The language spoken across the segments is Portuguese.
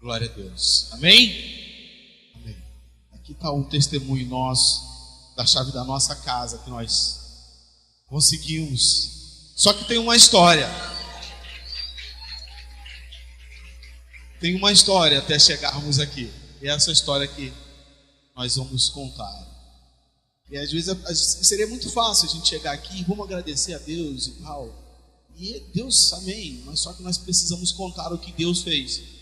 Glória a Deus. Amém? Amém. Aqui está um testemunho nosso, da chave da nossa casa, que nós conseguimos. Só que tem uma história. Tem uma história até chegarmos aqui. E essa história que nós vamos contar. E às vezes seria muito fácil a gente chegar aqui e vamos agradecer a Deus e tal. E Deus, amém. Mas só que nós precisamos contar o que Deus fez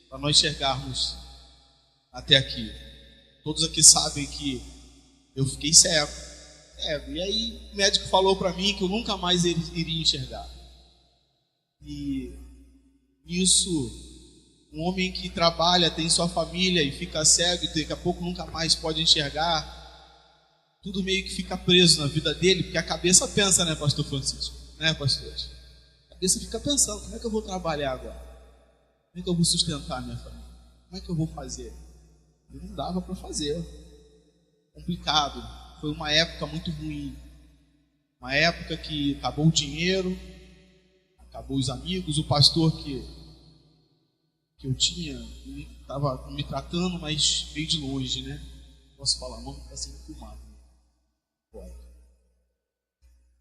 para nós chegarmos até aqui. Todos aqui sabem que eu fiquei cego. E aí o médico falou para mim que eu nunca mais iria enxergar. E isso, um homem que trabalha, tem sua família e fica cego e daqui a pouco nunca mais pode enxergar, tudo meio que fica preso na vida dele, porque a cabeça pensa, né, pastor Francisco? Né, pastor? A cabeça fica pensando, como é que eu vou trabalhar agora? Como é que eu vou sustentar a minha família? Como é que eu vou fazer? E não dava para fazer. Complicado. Foi uma época muito ruim. Uma época que acabou o dinheiro, acabou os amigos, o pastor que eu tinha, estava me tratando, mas veio de longe, né? Posso falar, não está sendo filmado. Pode.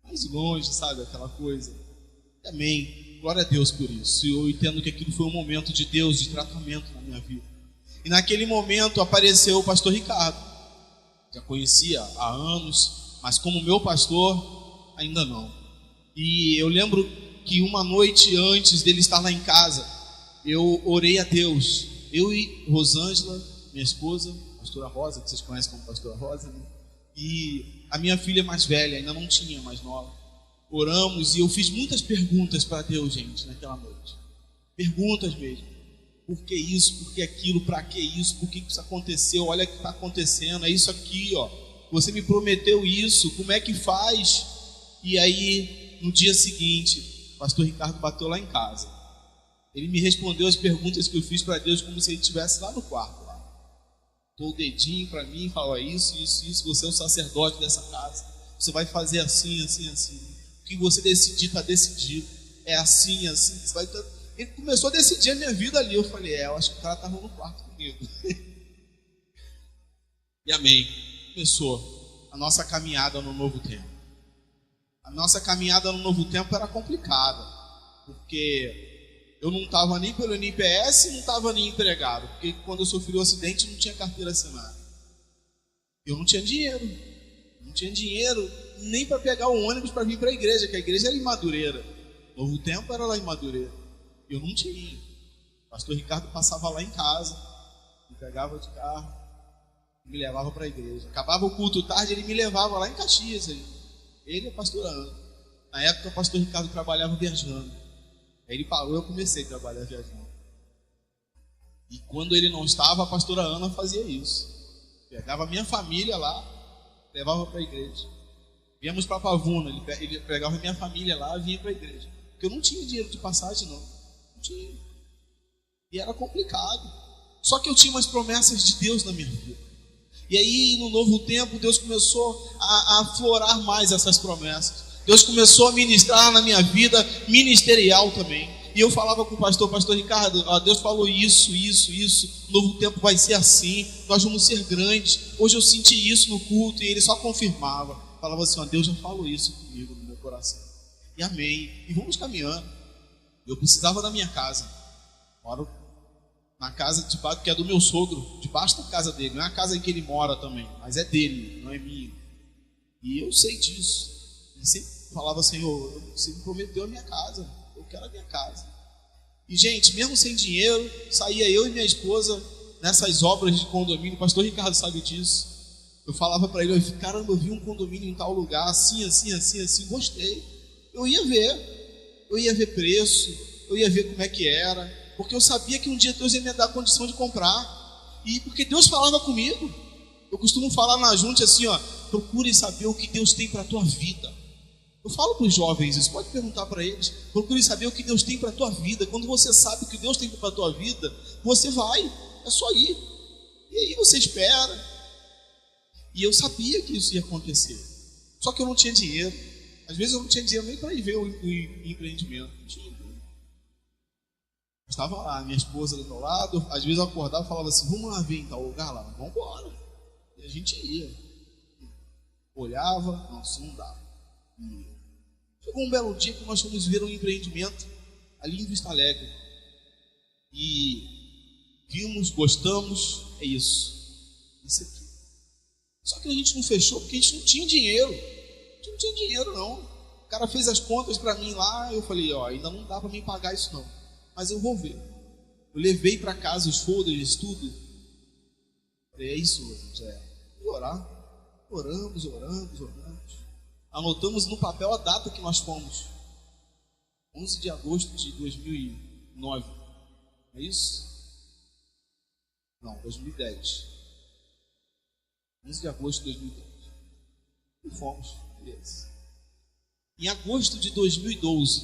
Mais longe, sabe, aquela coisa. Amém. Glória a Deus por isso. Eu entendo que aquilo foi um momento de Deus, de tratamento na minha vida. E naquele momento apareceu o pastor Ricardo. Já conhecia há anos, mas como meu pastor, ainda não. E eu lembro que uma noite antes dele estar lá em casa, eu orei a Deus. Eu e Rosângela, minha esposa, pastora Rosa, que vocês conhecem como pastora Rosa, né? E a minha filha mais velha, ainda não tinha, mais nova. Oramos e eu fiz muitas perguntas para Deus, gente, naquela noite. Perguntas mesmo. Por que isso? Por que aquilo? Para que isso? Por que isso aconteceu? Olha o que está acontecendo. É isso aqui, ó. Você me prometeu isso. Como é que faz? E aí, no dia seguinte, o pastor Ricardo bateu lá em casa. Ele me respondeu as perguntas que eu fiz para Deus como se ele estivesse lá no quarto. Dou o dedinho para mim e falou: isso. Você é o sacerdote dessa casa. Você vai fazer assim. O que você decidir, está decidido. É assim. Você vai... Ele começou a decidir a minha vida ali. Eu falei: eu acho que o cara estava no quarto comigo. E amém. Começou a nossa caminhada no novo tempo. A nossa caminhada no novo tempo era complicada, porque eu não estava nem pelo NPS, não estava nem empregado, porque quando eu sofri o acidente não tinha carteira assinada. Eu não tinha dinheiro nem para pegar o ônibus para vir para a igreja, que a igreja era em Madureira. Novo Tempo era lá em Madureira. Eu não tinha. O pastor Ricardo passava lá em casa, me pegava de carro, me levava para a igreja. Acabava o culto tarde, ele me levava lá em Caxias. Ele é pastor Ana. Na época o pastor Ricardo trabalhava viajando. Aí ele parou e eu comecei a trabalhar viajando. E quando ele não estava, a pastora Ana fazia isso. Pegava a minha família lá, levava para a igreja. Viemos para Pavuna, ele pegava a minha família lá e vinha para a igreja. Porque eu não tinha dinheiro de passagem, não. Não tinha. E era complicado. Só que eu tinha umas promessas de Deus na minha vida. E aí, no novo tempo, Deus começou a aflorar mais essas promessas. Deus começou a ministrar na minha vida ministerial também. E eu falava com o pastor Ricardo: Deus falou isso. O novo tempo vai ser assim. Nós vamos ser grandes. Hoje eu senti isso no culto. E ele só confirmava. Falava assim: Deus já falou isso comigo no meu coração. E amém. E vamos caminhando. Eu precisava da minha casa. Moro na casa de baixo, que é do meu sogro, debaixo da casa dele. Não é a casa em que ele mora também, mas é dele, não é minha. E eu sei disso. Ele sempre falava: Senhor, você me prometeu a minha casa, eu quero a minha casa. E gente, mesmo sem dinheiro, saía eu e minha esposa nessas obras de condomínio. O pastor Ricardo sabe disso. Eu falava para ele: caramba, eu vi um condomínio em tal lugar, assim, gostei. Eu ia ver preço, eu ia ver como é que era, porque eu sabia que um dia Deus ia me dar a condição de comprar. E porque Deus falava comigo. Eu costumo falar na junta assim, procure saber o que Deus tem para a tua vida. Eu falo para os jovens isso, pode perguntar para eles. Procure saber o que Deus tem para a tua vida. Quando você sabe o que Deus tem para a tua vida, você vai, é só ir. E aí você espera. E eu sabia que isso ia acontecer. Só que eu não tinha dinheiro. Às vezes eu não tinha dinheiro nem para ir ver o empreendimento. Não tinha. estava lá, minha esposa do meu lado. Às vezes eu acordava e falava assim: vamos lá ver em tal lugar lá, vamos embora. E a gente ia. Olhava, nossa, não dá. E chegou um belo dia que nós fomos ver um empreendimento ali em Vista Alegre. E vimos, gostamos, é isso. Isso aqui. Só que a gente não fechou porque a gente não tinha dinheiro. A gente não tinha dinheiro, não. O cara fez as contas para mim lá, eu falei, ó, ainda não dá para mim pagar isso não. Mas eu vou ver. Eu levei para casa os folders, tudo. Falei, é isso, gente, E orar. Oramos. Anotamos no papel a data que nós fomos. 11 de agosto de 2009. É isso? Não, 2010. 11 de agosto de 2010. E fomos, beleza. Em agosto de 2012,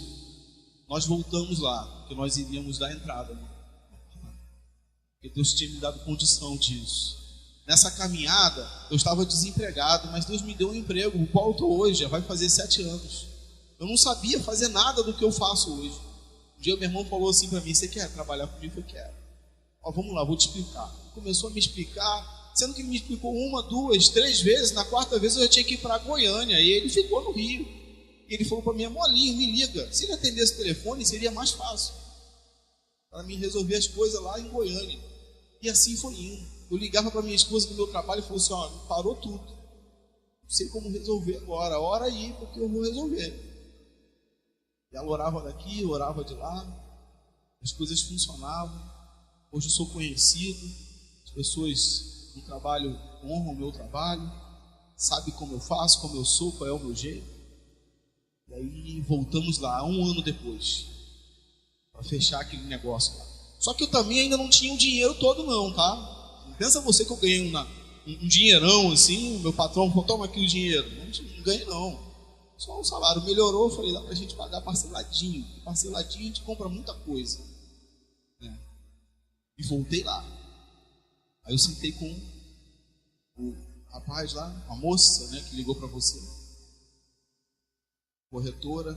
nós voltamos lá, porque nós iríamos dar entrada. Né? Porque Deus tinha me dado condição disso. Nessa caminhada, eu estava desempregado, mas Deus me deu um emprego, o qual eu estou hoje, já vai fazer 7 anos. Eu não sabia fazer nada do que eu faço hoje. Um dia meu irmão falou assim para mim, você quer trabalhar comigo? Eu quero. Ó, vamos lá, vou te explicar. Começou a me explicar, sendo que ele me explicou 1, 2, 3 vezes, na 4ª vez eu já tinha que ir para Goiânia, e ele ficou no Rio. E ele falou para mim, Molinho, me liga, se ele atendesse o telefone seria mais fácil, para mim resolver as coisas lá em Goiânia. E assim foi indo. Eu ligava para minha esposa do meu trabalho e falou assim, ó, parou tudo. Não sei como resolver agora, ora aí, porque eu vou resolver. E ela orava daqui, orava de lá, as coisas funcionavam. Hoje eu sou conhecido, as pessoas no trabalho honram o meu trabalho, sabem como eu faço, como eu sou, qual é o meu jeito. E aí voltamos lá, 1 ano depois, para fechar aquele negócio lá. Só que eu também ainda não tinha o dinheiro todo não, tá? Pensa você que eu ganhei um dinheirão assim, meu patrão falou, toma aqui o dinheiro. Não ganhei não. Só o salário melhorou, eu falei, dá pra gente pagar parceladinho. Parceladinho a gente compra muita coisa. Né? E voltei lá. Aí eu sentei com o rapaz lá, a moça, né, que ligou para você. Corretora.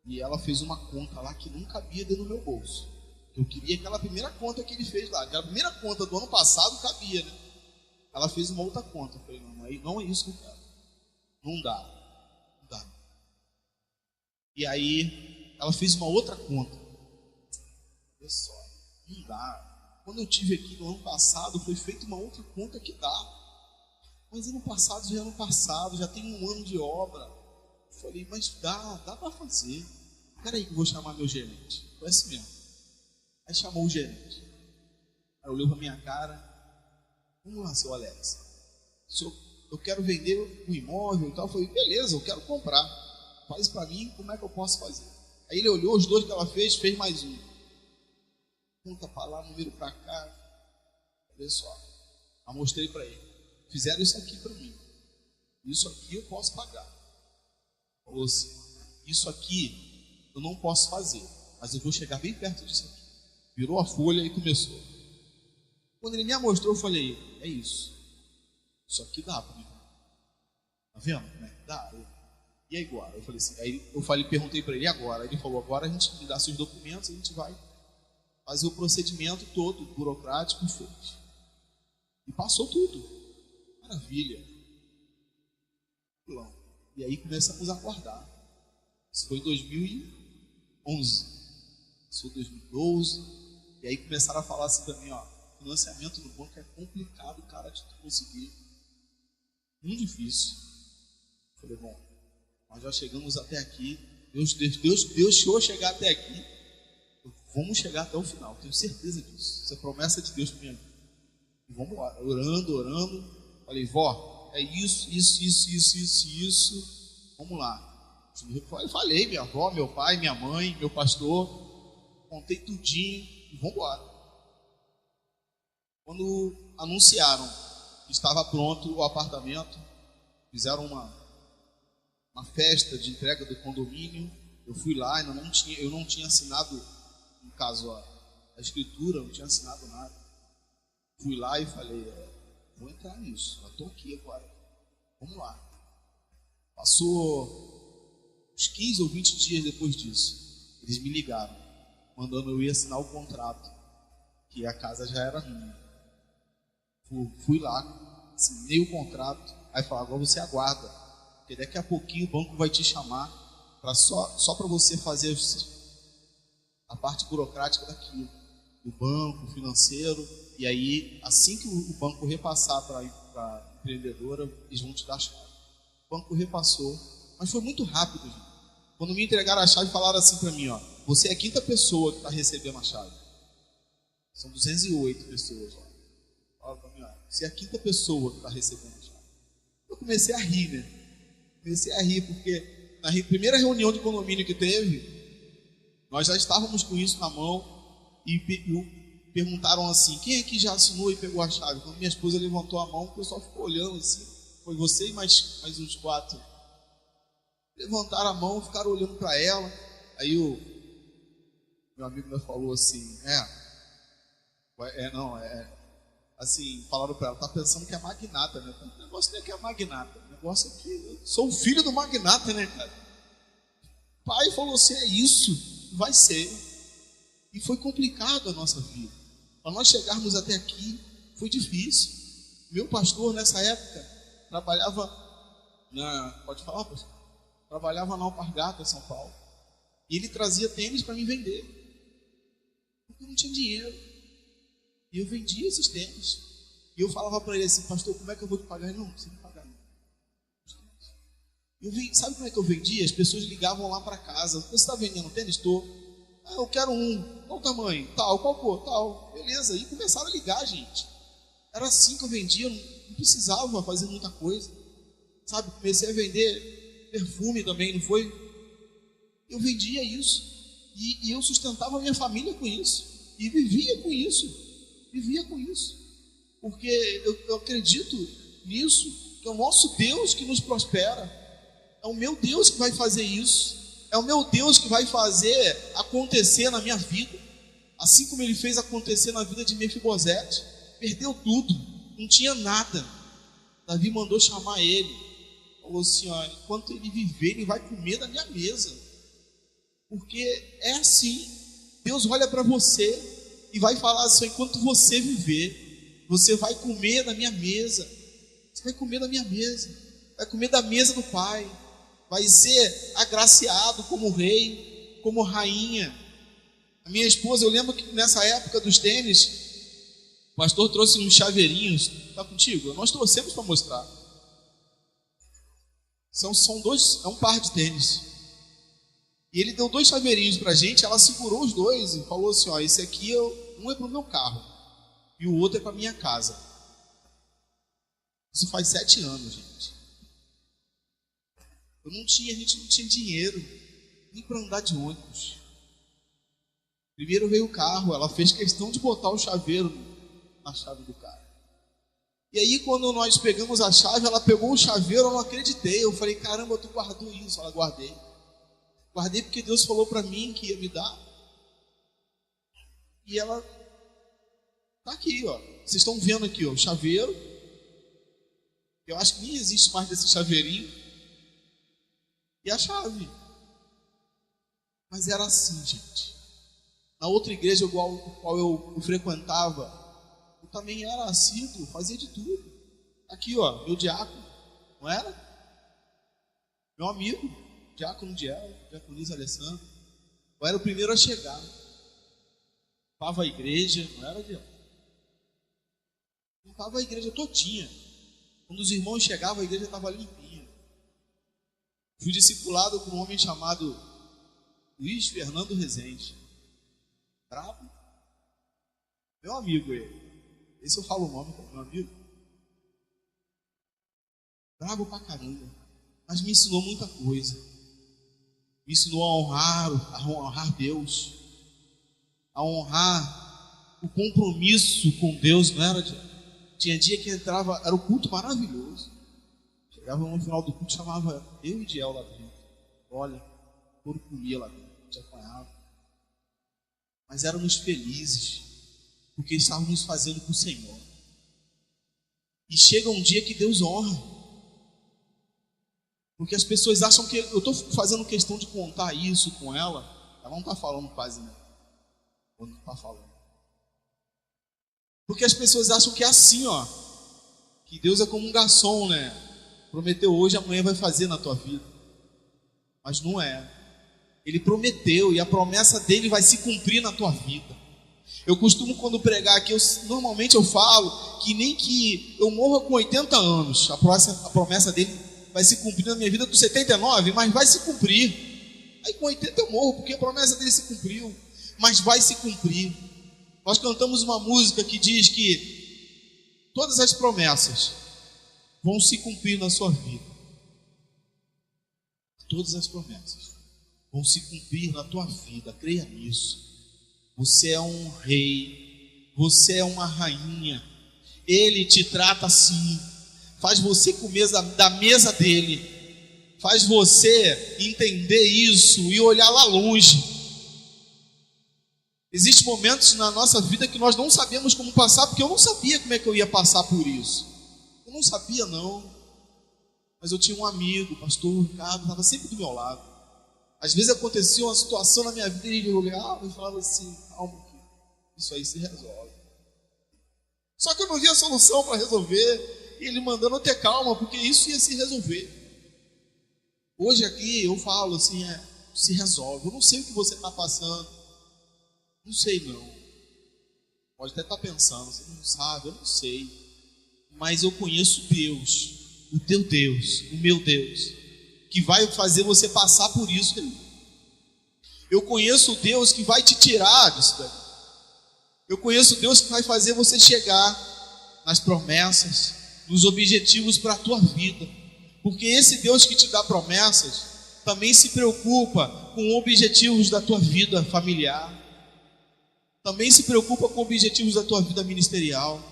E ela fez uma conta lá que não cabia dentro do meu bolso. Eu queria aquela primeira conta que ele fez lá. Aquela primeira conta do ano passado cabia, né? Ela fez uma outra conta. Eu falei, não é isso que eu quero. Não dá. E aí, ela fez uma outra conta. Olha só, não dá. Quando eu tive aqui no ano passado, foi feita uma outra conta que dá. Mas ano passado já é ano passado, já tem 1 ano de obra. Eu falei, mas dá para fazer. Peraí que eu vou chamar meu gerente. Foi assim mesmo. Aí chamou o gerente. Aí olhou para minha cara. Vamos lá, seu Alex. Eu quero vender um imóvel e tal. Eu falei, beleza, eu quero comprar. Faz para mim, como é que eu posso fazer? Aí ele olhou os 2 que ela fez mais um. Conta para lá, número para cá. Olha só. Eu mostrei para ele. Fizeram isso aqui para mim. Isso aqui eu posso pagar. Falou assim, isso aqui eu não posso fazer, mas eu vou chegar bem perto disso aqui. Virou a folha e começou. Quando ele me mostrou, eu falei, é isso. Isso aqui dá para mim. Tá vendo como é que dá? E aí agora? Eu falei assim, aí perguntei para ele, e agora? Ele falou, agora a gente me dá seus documentos, a gente vai fazer o procedimento todo, burocrático, e fez. E passou tudo. Maravilha. E aí começamos a aguardar. Isso foi em 2011. Isso foi em 2012. E aí começaram a falar assim para mim, ó, financiamento no banco é complicado, cara, de tu conseguir. Muito difícil. Eu falei, bom, nós já chegamos até aqui. Deus deixou chegar até aqui. Vamos chegar até o final, tenho certeza disso. Isso é promessa de Deus para minha vida. E vamos lá, orando. Falei, vó, é isso. Vamos lá. Eu falei, minha avó, meu pai, minha mãe, meu pastor. Contei tudinho e vamos embora. Quando anunciaram que estava pronto o apartamento, fizeram uma festa de entrega do condomínio. Eu fui lá, eu não tinha assinado, no caso a escritura, não tinha assinado nada. Fui lá e falei, vou entrar nisso, eu estou aqui agora, vamos lá. Passou uns 15 ou 20 dias depois disso, eles me ligaram, mandando eu ir assinar o contrato, que a casa já era minha. Fui lá, assinei o contrato, aí falou, agora você aguarda, porque daqui a pouquinho o banco vai te chamar só para você fazer a parte burocrática daquilo, do banco, financeiro, e aí, assim que o banco repassar para a empreendedora, eles vão te dar a chave. O banco repassou, mas foi muito rápido, gente. Quando me entregaram a chave, falaram assim para mim, ó, você é a 5ª pessoa que está recebendo a chave. São 208 pessoas, ó. Falaram para mim, ó, você é a 5ª pessoa que está recebendo a chave. Eu comecei a rir, né? Comecei a rir, porque na primeira reunião de condomínio que teve, nós já estávamos com isso na mão e perguntaram assim, quem aqui já assinou e pegou a chave? Quando minha esposa levantou a mão, o pessoal ficou olhando assim, foi você e mais uns 4. Levantaram a mão, ficaram olhando para ela. Aí o meu amigo me falou assim, assim, falaram para ela, tá pensando que é magnata, né? O negócio não é que é magnata, o negócio é que eu sou o filho do magnata, né, cara? O pai falou assim, é isso, vai ser. E foi complicado a nossa vida. Para nós chegarmos até aqui, foi difícil. Meu pastor, nessa época, trabalhava pode falar, pastor? Trabalhava na Alpargata, São Paulo. E ele trazia tênis para mim vender. Porque eu não tinha dinheiro. E eu vendia esses tênis. E eu falava para ele assim, pastor, como é que eu vou te pagar? Ele, não precisa me pagar. Sabe como é que eu vendia? As pessoas ligavam lá para casa. Você está vendendo tênis? Estou. Eu quero um. Qual o tamanho? Tal. Qual cor? Tal. Beleza. E começaram a ligar, gente. Era assim que eu vendia. Não precisava fazer muita coisa. Sabe? Comecei a vender perfume também, não foi? Eu vendia isso. E eu sustentava a minha família com isso. E vivia com isso. Vivia com isso. Porque eu acredito nisso. Que é o nosso Deus que nos prospera. É o meu Deus que vai fazer isso. É o meu Deus que vai fazer acontecer na minha vida. Assim como Ele fez acontecer na vida de Mefibosete. Perdeu tudo. Não tinha nada. Davi mandou chamar ele. Falou assim, ó, enquanto ele viver, ele vai comer da minha mesa. Porque é assim. Deus olha para você e vai falar assim, enquanto você viver, você vai comer da minha mesa. Você vai comer da minha mesa. Vai comer da mesa do Pai. Vai ser agraciado como rei, como rainha. A minha esposa, eu lembro que nessa época dos tênis, o pastor trouxe uns chaveirinhos. Está contigo? Nós trouxemos para mostrar. São dois, é um par de tênis. E ele deu 2 chaveirinhos para a gente. Ela segurou os 2 e falou assim, ó, esse aqui um é para o meu carro e o outro é para minha casa. Isso faz 7 anos, gente. A gente não tinha dinheiro nem para andar de ônibus. Primeiro veio o carro, ela fez questão de botar o chaveiro na chave do carro. E aí quando nós pegamos a chave, ela pegou o chaveiro, eu não acreditei. Eu falei, caramba, tu guardou isso? Ela, guardei. Guardei porque Deus falou para mim que ia me dar. E ela tá aqui, ó. Vocês estão vendo aqui, ó, o chaveiro. Eu acho que nem existe mais desse chaveirinho. E a chave. Mas era assim, gente. Na outra igreja qual eu frequentava, eu também era assíduo, fazia de tudo. Aqui, ó, meu diácono, não era? Meu amigo, diácono Diel, diaconisa Alessandro. Eu era o primeiro a chegar. Limpava a igreja, não era, Diel? Limpava a igreja todinha. Quando os irmãos chegavam, a igreja estava limpinha. Fui discipulado por um homem chamado Luiz Fernando Rezende. Bravo. Meu amigo ele. Esse eu falo o nome, meu amigo. Bravo pra caramba. Mas me ensinou muita coisa. Me ensinou a honrar Deus. A honrar o compromisso com Deus, não era? Tinha dia que entrava, era um culto maravilhoso. Chegava no final do culto, chamava eu e Diel lá dentro. Olha, o couro comia lá dentro, te apanhava. Mas éramos felizes, porque estávamos fazendo para o Senhor. E chega um dia que Deus honra. Porque as pessoas acham que eu estou fazendo questão de contar isso com ela. Ela não está falando quase nada. quando está falando. Porque as pessoas acham que é assim, ó, que Deus é como um garçom, né? Prometeu hoje, amanhã vai fazer na tua vida. Mas não é. Ele prometeu e a promessa dele vai se cumprir na tua vida. Eu costumo, quando pregar aqui, normalmente eu falo que nem que eu morra com 80 anos, a promessa dele vai se cumprir na minha vida com 79, mas vai se cumprir. Aí com 80 eu morro, porque a promessa dele se cumpriu, mas vai se cumprir. Nós cantamos uma música que diz que todas as promessas vão se cumprir na sua vida. Todas as promessas vão se cumprir na tua vida, creia nisso. Você é um rei, você é uma rainha, Ele te trata assim, faz você comer da mesa dele, faz você entender isso e olhar lá longe. Existem momentos na nossa vida que nós não sabemos como passar, porque eu não sabia como é que eu ia passar por isso. Eu não sabia não, mas eu tinha um amigo, o pastor Ricardo, estava sempre do meu lado. Às vezes acontecia uma situação na minha vida e ele olhava e falava assim: calma, isso aí se resolve. Só que eu não via solução para resolver, e ele mandando eu ter calma, porque isso ia se resolver. Hoje aqui eu falo assim: se resolve. Eu não sei o que você está passando, não sei não. Pode até estar pensando, você não sabe, eu não sei. Mas eu conheço Deus, o teu Deus, o meu Deus, que vai fazer você passar por isso. Eu conheço o Deus que vai te tirar disso daí. Eu conheço o Deus que vai fazer você chegar nas promessas, nos objetivos para a tua vida. Porque esse Deus que te dá promessas também se preocupa com objetivos da tua vida familiar. Também se preocupa com objetivos da tua vida ministerial.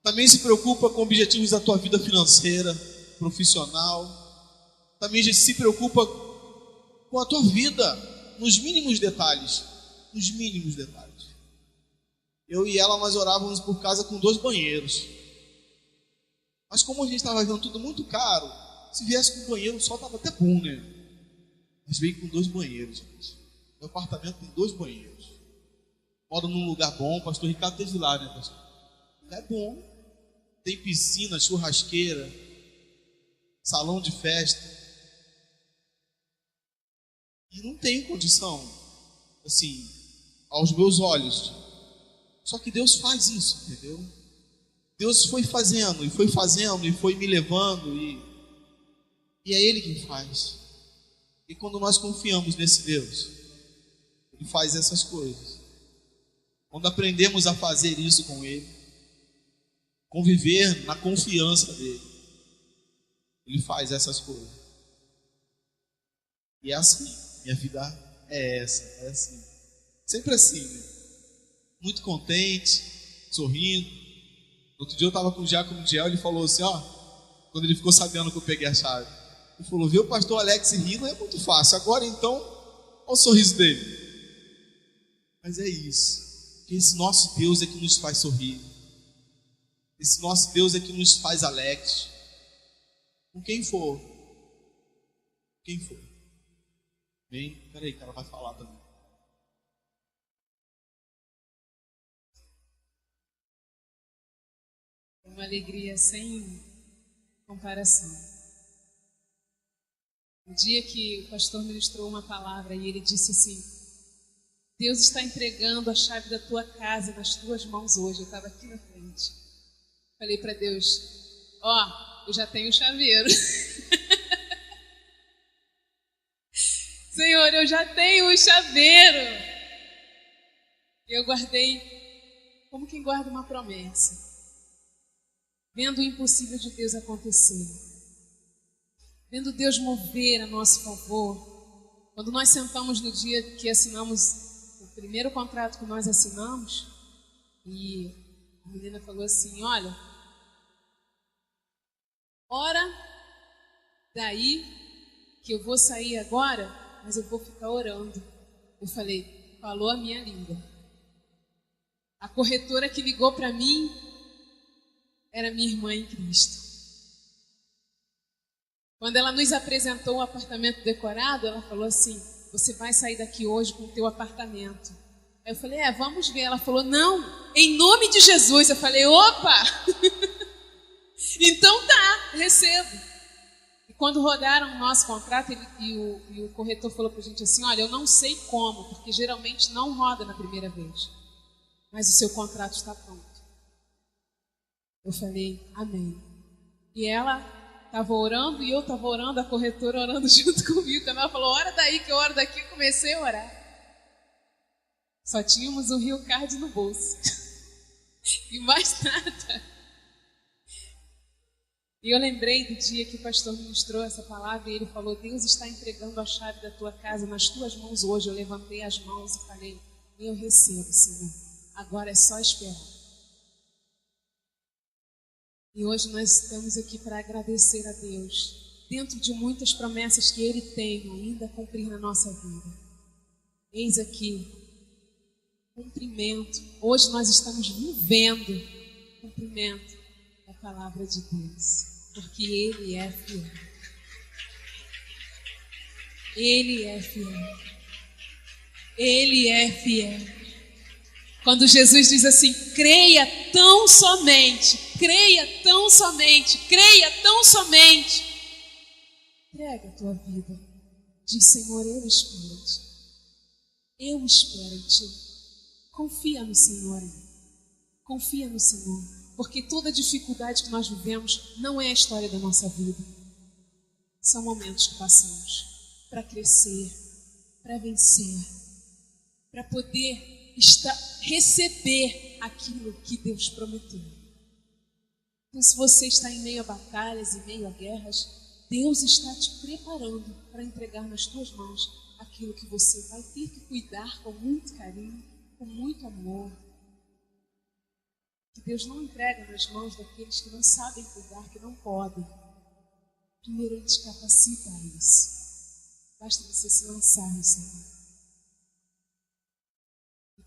Também se preocupa com objetivos da tua vida financeira, profissional. Também se preocupa com a tua vida, nos mínimos detalhes. Nos mínimos detalhes. Eu e ela, nós orávamos por casa com 2 banheiros. Mas como a gente estava vendo tudo muito caro, se viesse com banheiro só estava até bom, né? Mas veio com 2 banheiros, gente. Meu apartamento tem 2 banheiros. Moro num lugar bom, o pastor Ricardo teve lá, né, pastor? É bom. Tem piscina, churrasqueira, salão de festa. E não tenho condição, assim, aos meus olhos. Só que Deus faz isso, entendeu? Deus foi fazendo, e foi fazendo, e foi me levando, e é Ele quem faz. E quando nós confiamos nesse Deus, Ele faz essas coisas. Quando aprendemos a fazer isso com Ele, conviver na confiança dEle, Ele faz essas coisas. E é assim, minha vida é essa, é assim. Sempre assim, né? Muito contente, sorrindo. Outro dia eu estava com o Giacomo Giel, ele falou assim, ó, quando ele ficou sabendo que eu peguei a chave, ele falou: ver o pastor Alex rindo é muito fácil, agora então, olha o sorriso dele. Mas é isso, que esse nosso Deus é que nos faz sorrir, esse nosso Deus é que nos faz alegres, com quem for. Quem for. Bem, peraí que ela vai falar também. Uma alegria sem comparação. No dia que o pastor ministrou uma palavra e ele disse assim: Deus está entregando a chave da tua casa nas tuas mãos hoje. Eu estava aqui na frente. Falei para Deus: ó, eu já tenho o chaveiro. Senhor, eu já tenho o chaveiro. Eu guardei como quem guarda uma promessa, vendo o impossível de Deus acontecer, vendo Deus mover a nosso favor. Quando nós sentamos no dia que assinamos o primeiro contrato que nós assinamos, e a menina falou assim: olha, ora daí que eu vou sair agora, mas eu vou ficar orando. Eu falei: falou a minha língua. A corretora que ligou para mim era minha irmã em Cristo. Quando ela nos apresentou o apartamento decorado, ela falou assim: você vai sair daqui hoje com o teu apartamento. Aí eu falei, vamos ver. Ela falou, não, em nome de Jesus. Eu falei, opa! Então tá, recebo. E quando rodaram o nosso contrato, o corretor falou pra gente assim, olha, eu não sei como, porque geralmente não roda na primeira vez, mas o seu contrato está pronto. Eu falei, amém. E ela estava orando e eu estava orando, a corretora orando junto comigo. Quando ela falou, ora daí que eu oro daqui, eu comecei a orar. Só tínhamos um Rio Card no bolso. E mais nada. E eu lembrei do dia que o pastor ministrou essa palavra e ele falou, Deus está entregando a chave da tua casa nas tuas mãos hoje. Eu levantei as mãos e falei, eu recebo, Senhor. Agora é só esperar. E hoje nós estamos aqui para agradecer a Deus, dentro de muitas promessas que Ele tem ainda a cumprir na nossa vida. Eis aqui, cumprimento. Hoje nós estamos vivendo cumprimento da palavra de Deus, porque Ele é fiel. Ele é fiel. Ele é fiel. Quando Jesus diz assim, creia tão somente, creia tão somente, creia tão somente. Entrega a tua vida. Diz, Senhor, eu espero em Ti. Eu espero em Ti. Confia no Senhor. Confia no Senhor. Porque toda dificuldade que nós vivemos não é a história da nossa vida. São momentos que passamos para crescer, para vencer, para poder receber aquilo que Deus prometeu. Então, se você está em meio a batalhas, em meio a guerras, Deus está te preparando para entregar nas tuas mãos aquilo que você vai ter que cuidar com muito carinho, com muito amor. Que Deus não entrega nas mãos daqueles que não sabem cuidar, que não podem. Primeiro Ele te capacita a isso. Basta você se lançar no Senhor.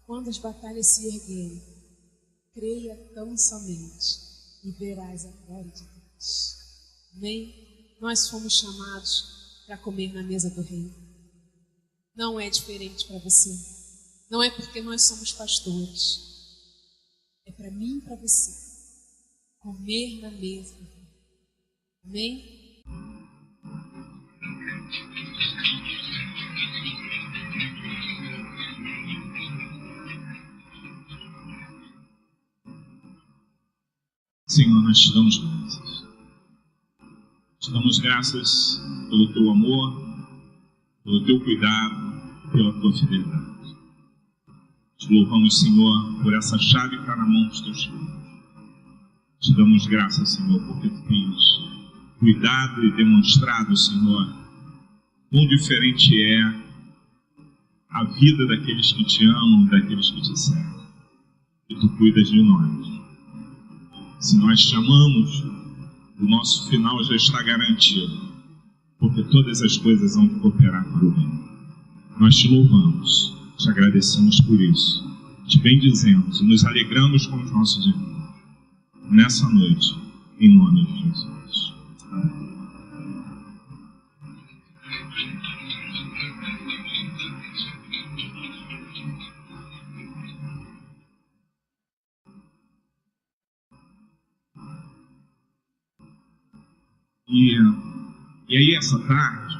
Quando as batalhas se erguerem, creia tão somente e verás a glória de Deus. Amém? Nós fomos chamados para comer na mesa do Rei. Não é diferente para você. Não é porque nós somos pastores. É para mim e para você. Comer na mesa do Rei. Amém? Senhor, nós te damos graças. Te damos graças pelo teu amor, pelo teu cuidado, pela tua fidelidade. Te louvamos, Senhor, por essa chave que está na mão dos teus filhos. Te damos graças, Senhor, porque tu tens cuidado e demonstrado, Senhor, quão diferente é a vida daqueles que te amam, daqueles que te servem. E tu cuidas de nós. Se nós te amamos, o nosso final já está garantido, porque todas as coisas vão cooperar para o bem. Nós te louvamos, te agradecemos por isso, te bendizemos e nos alegramos com os nossos irmãos, nessa noite, em nome de Jesus. Amém. E aí, essa tarde,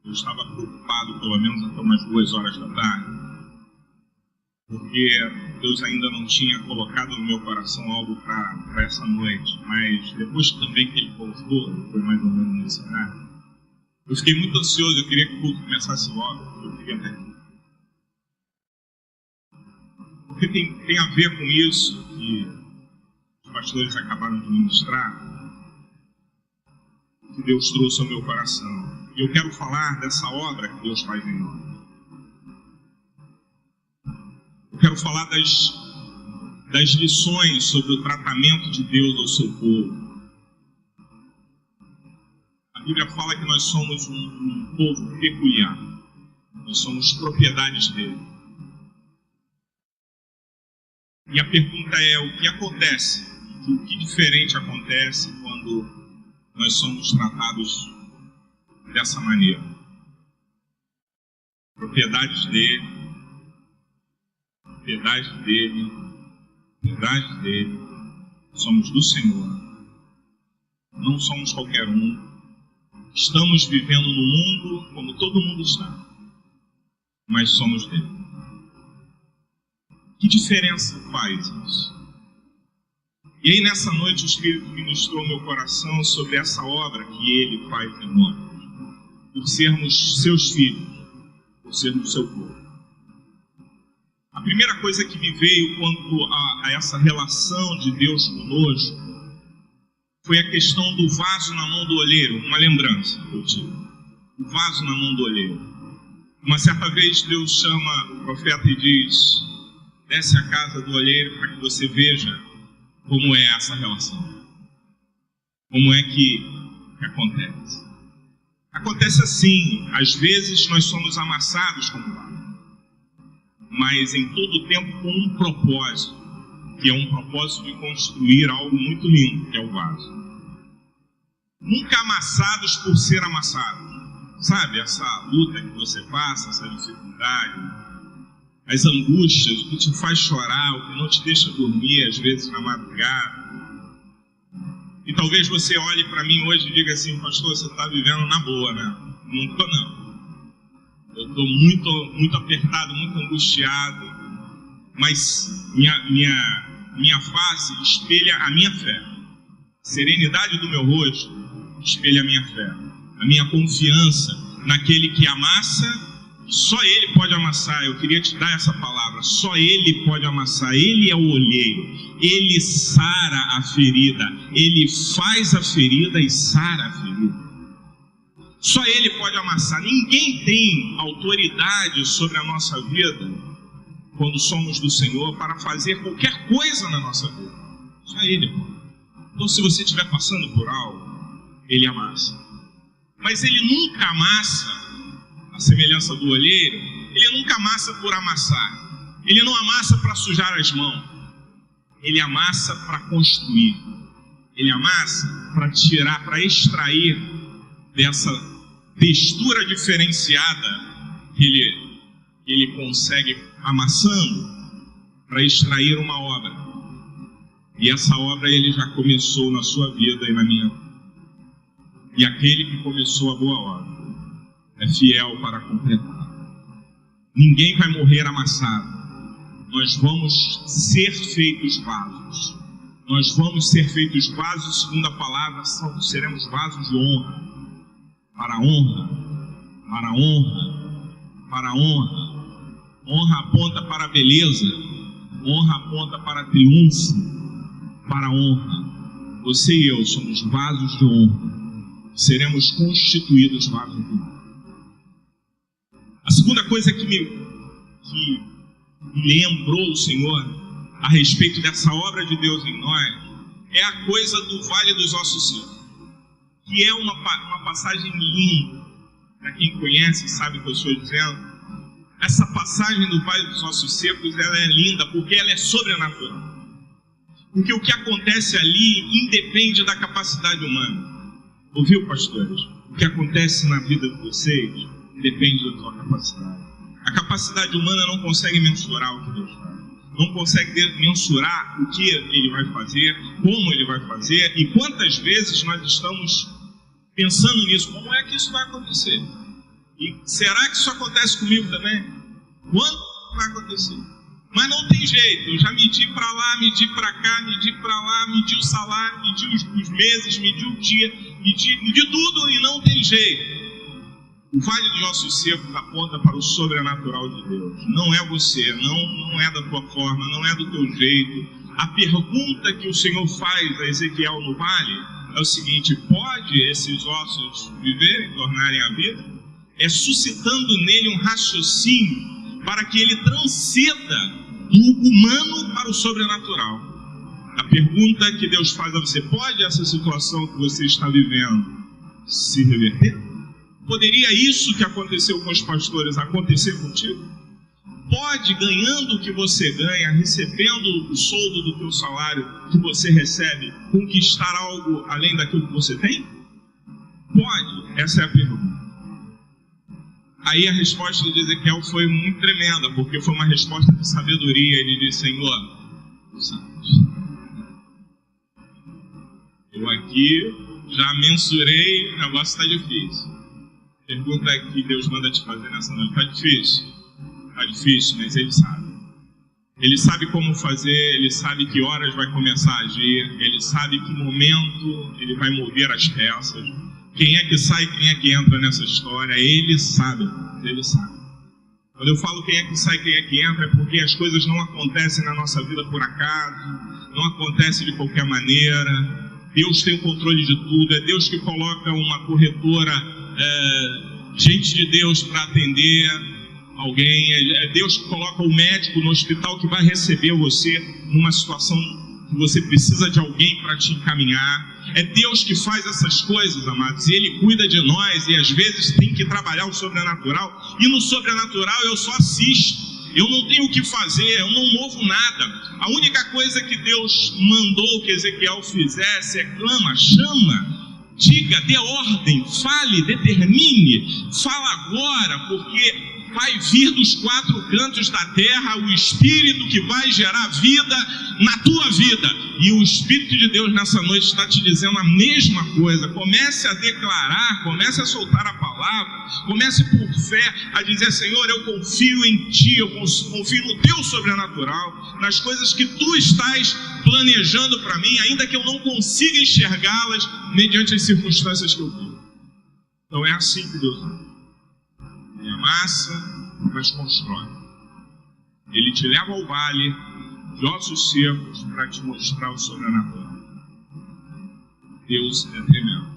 eu estava preocupado, pelo menos até umas 2 horas da tarde, porque Deus ainda não tinha colocado no meu coração algo para essa noite, mas depois também que Ele pousou, foi mais ou menos nesse horário, eu fiquei muito ansioso, eu queria que o culto começasse logo, eu queria estar aqui. Porque tem a ver com isso que os pastores acabaram de ministrar, que Deus trouxe ao meu coração. E eu quero falar dessa obra que Deus faz em nós. Eu quero falar das lições sobre o tratamento de Deus ao seu povo. A Bíblia fala que nós somos um povo peculiar. Nós somos propriedades dele. E a pergunta é, o que acontece? O que diferente acontece quando nós somos tratados dessa maneira? propriedades dele, somos do Senhor, não somos qualquer um. Estamos vivendo no mundo como todo mundo está, mas somos dele. Que diferença faz isso? E aí nessa noite o Espírito ministrou meu coração sobre essa obra que ele faz em nós, por sermos seus filhos, por sermos seu povo. A primeira coisa que me veio quanto a essa relação de Deus conosco foi a questão do vaso na mão do olheiro, uma lembrança que eu tive. O vaso na mão do olheiro. Uma certa vez Deus chama o profeta e diz: desce à casa do olheiro para que você veja como é essa relação. Como é que acontece? Acontece assim, às vezes nós somos amassados como vaso, mas em todo o tempo com um propósito, que é um propósito de construir algo muito lindo, que é o vaso. Nunca amassados por ser amassados. Sabe, essa luta que você passa, essa dificuldade, as angústias, o que te faz chorar, o que não te deixa dormir, às vezes na madrugada. E talvez você olhe para mim hoje e diga assim: pastor, você está vivendo na boa, né? Não estou, não. Eu estou muito apertado, muito angustiado, mas minha face espelha a minha fé. A serenidade do meu rosto espelha a minha fé, a minha confiança naquele que amassa. Só ele pode amassar. Eu queria te dar essa palavra: só ele pode amassar. Ele é o olheiro, ele sara a ferida, ele faz a ferida e sara a ferida. Só ele pode amassar. Ninguém tem autoridade sobre a nossa vida quando somos do Senhor para fazer qualquer coisa na nossa vida. Só ele pode. Então, se você estiver passando por algo, ele amassa. Mas ele nunca amassa, a semelhança do olheiro, ele nunca amassa por amassar. Ele não amassa para sujar as mãos. Ele amassa para construir. Ele amassa para tirar, para extrair dessa textura diferenciada que ele consegue amassando, para extrair uma obra. E essa obra ele já começou na sua vida e na minha. E aquele que começou a boa obra é fiel para completar. Ninguém vai morrer amassado. Nós vamos ser feitos vasos. Nós vamos ser feitos vasos, segundo a palavra, seremos vasos de honra. Para a honra, para a honra, para a honra. Honra aponta para a beleza. Honra aponta para triunfo, para a honra. Você e eu somos vasos de honra. Seremos constituídos vasos de honra. A segunda coisa que me lembrou o Senhor a respeito dessa obra de Deus em nós é a coisa do Vale dos Ossos Secos, que é uma passagem linda. Para quem conhece, sabe o que eu estou dizendo. Essa passagem do Vale dos Ossos Secos, ela é linda porque ela é sobrenatural. Porque o que acontece ali independe da capacidade humana. Ouviu, pastores? O que acontece na vida de vocês depende da sua capacidade. A capacidade humana não consegue mensurar o que Deus faz. Não consegue mensurar o que Ele vai fazer, como Ele vai fazer e quantas vezes nós estamos pensando nisso. Como é que isso vai acontecer? E será que isso acontece comigo também? Quando vai acontecer? Mas não tem jeito. Eu já medi para lá, medi para cá, medi para lá, medi o salário, medi os meses, medi o dia, medi tudo e não tem jeito. O Vale dos Ossos Secos aponta para o sobrenatural de Deus. Não é você, não é da tua forma, não é do teu jeito. A pergunta que o Senhor faz a Ezequiel no vale é o seguinte: pode esses ossos viverem, tornarem a vida? É suscitando nele um raciocínio para que ele transcenda do humano para o sobrenatural. A pergunta que Deus faz a você: pode essa situação que você está vivendo se reverter? Poderia isso que aconteceu com os pastores acontecer contigo? Pode, ganhando o que você ganha, recebendo o soldo do teu salário que você recebe, conquistar algo além daquilo que você tem? Pode? Essa é a pergunta. Aí a resposta de Ezequiel foi muito tremenda, porque foi uma resposta de sabedoria. Ele disse: Senhor, tu sabes. Eu aqui já mensurei, o negócio está difícil. Pergunta que Deus manda te fazer nessa noite: está difícil? Está difícil, mas Ele sabe. Ele sabe como fazer, Ele sabe que horas vai começar a agir, Ele sabe que momento Ele vai mover as peças. Quem é que sai, quem é que entra nessa história, Ele sabe, Ele sabe. Quando eu falo quem é que sai, quem é que entra, é porque as coisas não acontecem na nossa vida por acaso, não acontecem de qualquer maneira. Deus tem o controle de tudo, é Deus que coloca uma corretora, gente de Deus para atender alguém, é Deus que coloca o médico no hospital que vai receber você numa situação que você precisa de alguém para te encaminhar. É Deus que faz essas coisas, amados, e Ele cuida de nós, e às vezes tem que trabalhar o sobrenatural, e no sobrenatural eu só assisto, eu não tenho o que fazer, eu não movo nada. A única coisa que Deus mandou que Ezequiel fizesse é: clama, chama, diga, dê ordem, fale, determine, fala agora, porque vai vir dos quatro cantos da terra o Espírito que vai gerar vida na tua vida. E o Espírito de Deus nessa noite está te dizendo a mesma coisa. Comece a declarar, comece a soltar a palavra, comece por fé a dizer: Senhor, eu confio em Ti, eu confio no Teu sobrenatural, nas coisas que Tu estás planejando para mim, ainda que eu não consiga enxergá-las mediante as circunstâncias que eu vivo. Então é assim que Deus faz. Ele amassa, mas constrói. Ele te leva ao vale de ossos secos para te mostrar o sobrenatural. Deus é tremendo.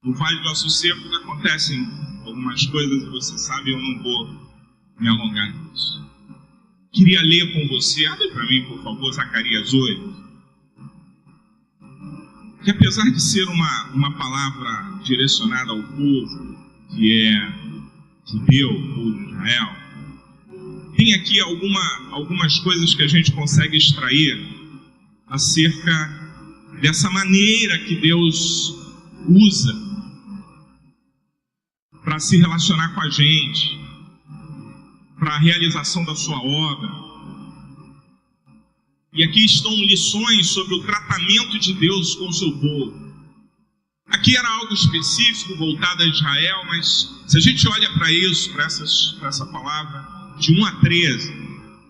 No vale de ossos secos acontecem algumas coisas e você sabe, eu não vou me alongar nisso. Queria ler com você, abre para mim, por favor, Zacarias 8. Que apesar de ser uma palavra direcionada ao povo, que é judeu, povo de Israel, tem aqui algumas coisas que a gente consegue extrair acerca dessa maneira que Deus usa para se relacionar com a gente, para a realização da sua obra. E aqui estão lições sobre o tratamento de Deus com o seu povo. Aqui era algo específico voltado a Israel, mas se a gente olha para isso, para essa palavra, de 1 a 13,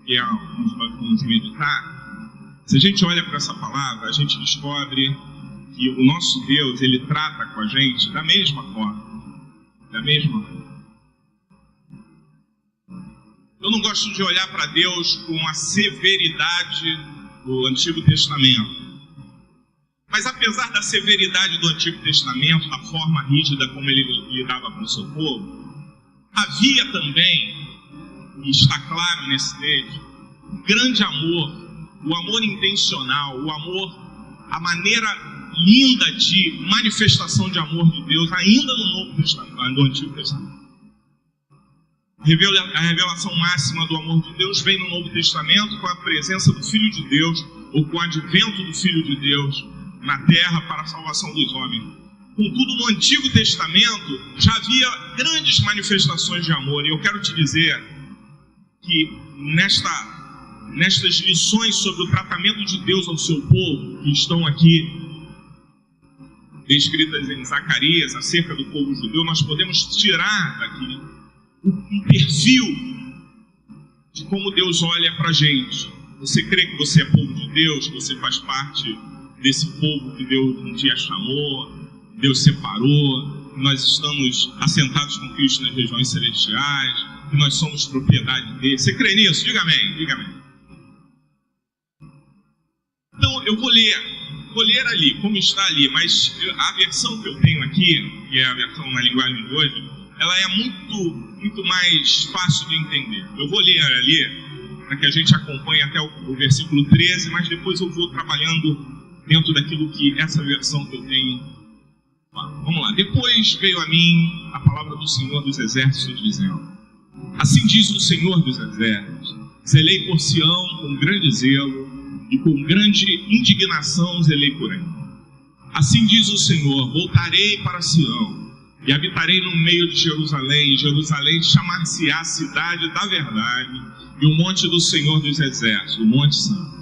que é onde nós vamos meditar, se a gente olha para essa palavra, a gente descobre que o nosso Deus, Ele trata com a gente da mesma forma. Da mesma forma. Eu não gosto de olhar para Deus com a severidade do Antigo Testamento. Mas apesar da severidade do Antigo Testamento, da forma rígida como ele lidava com o seu povo, havia também, e está claro nesse texto, um grande amor, o amor intencional, o amor, a maneira linda de manifestação de amor de Deus, ainda no Novo Testamento, no Antigo Testamento. A revelação máxima do amor de Deus vem no Novo Testamento com a presença do Filho de Deus, ou com o advento do Filho de Deus na terra para a salvação dos homens. Contudo, no Antigo Testamento já havia grandes manifestações de amor, e eu quero te dizer que nestas lições sobre o tratamento de Deus ao seu povo, que estão aqui descritas em Zacarias acerca do povo judeu, nós podemos tirar daqui um perfil de como Deus olha para a gente. Você crê que você é povo de Deus, que você faz parte desse povo que Deus um dia chamou, Deus separou, que nós estamos assentados com Cristo nas regiões celestiais, que nós somos propriedade dele? Você crê nisso? Diga amém, diga amém. Então eu vou ler ali, como está ali, mas a versão que eu tenho aqui, que é a versão na linguagem de hoje, ela é muito mais fácil de entender. Eu vou ler ali, para que a gente acompanhe até o versículo 13, mas depois eu vou trabalhando dentro daquilo que essa versão que eu tenho fala. Vamos lá. Depois veio a mim a palavra do Senhor dos Exércitos, dizendo: assim diz o Senhor dos Exércitos, zelei por Sião com grande zelo, e com grande indignação zelei por ela. Assim diz o Senhor: voltarei para Sião, e habitarei no meio de Jerusalém, e Jerusalém chamar-se-á cidade da verdade, e o monte do Senhor dos Exércitos, o Monte Santo.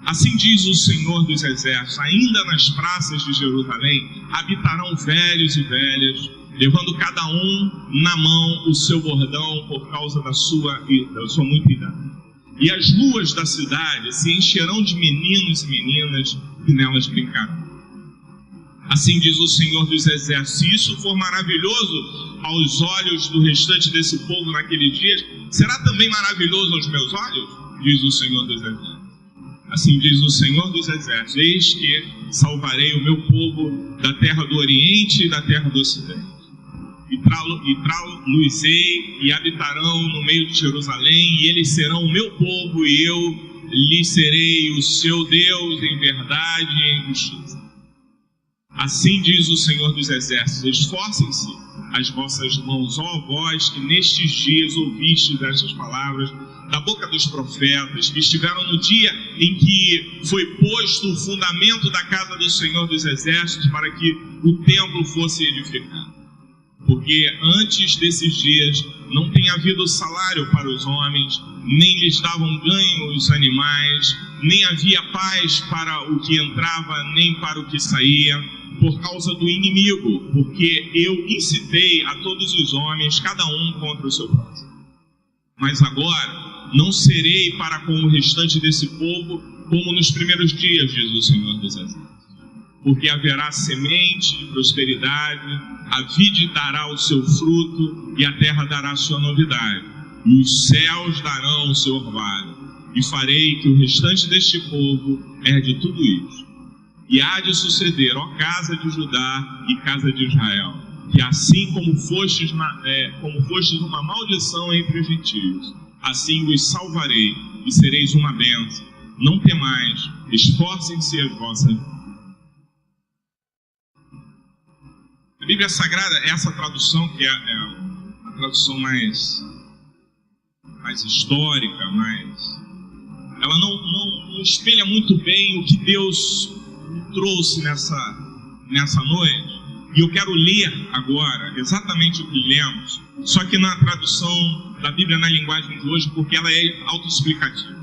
Assim diz o Senhor dos Exércitos: ainda nas praças de Jerusalém habitarão velhos e velhas, levando cada um na mão o seu bordão por causa da sua muita idade. E as ruas da cidade se encherão de meninos e meninas que nelas brincarão. Assim diz o Senhor dos Exércitos: se isso for maravilhoso aos olhos do restante desse povo naqueles dias, será também maravilhoso aos meus olhos? Diz o Senhor dos Exércitos. Assim diz o Senhor dos Exércitos: eis que salvarei o meu povo da terra do Oriente e da terra do Ocidente. E trá-los-ei e habitarão no meio de Jerusalém, e eles serão o meu povo, e eu lhes serei o seu Deus em verdade e em justiça. Assim diz o Senhor dos Exércitos: esforcem-se as vossas mãos, ó vós que nestes dias ouvistes estas palavras da boca dos profetas, que estiveram no dia em que foi posto o fundamento da casa do Senhor dos Exércitos, para que o templo fosse edificado. Porque antes desses dias não tem havido salário para os homens, nem lhes davam ganho os animais, nem havia paz para o que entrava, nem para o que saía, por causa do inimigo, porque eu incitei a todos os homens, cada um contra o seu próximo. Mas agora não serei para com o restante desse povo como nos primeiros dias, diz o Senhor dos Exércitos. Porque haverá semente de prosperidade, a vide dará o seu fruto, e a terra dará a sua novidade, e os céus darão o seu orvalho, e farei que o restante deste povo herde tudo isso. E há de suceder, ó casa de Judá e casa de Israel, que assim como fostes uma maldição entre os gentios, assim os salvarei, e sereis uma bênção. Não temais, esforcem-se as vossas mãos. A Bíblia Sagrada, essa tradução, que é a tradução mais histórica, ela não espelha muito bem o que Deus trouxe nessa noite. E eu quero ler agora exatamente o que lemos, só que na tradução da Bíblia na linguagem de hoje, porque ela é autoexplicativa.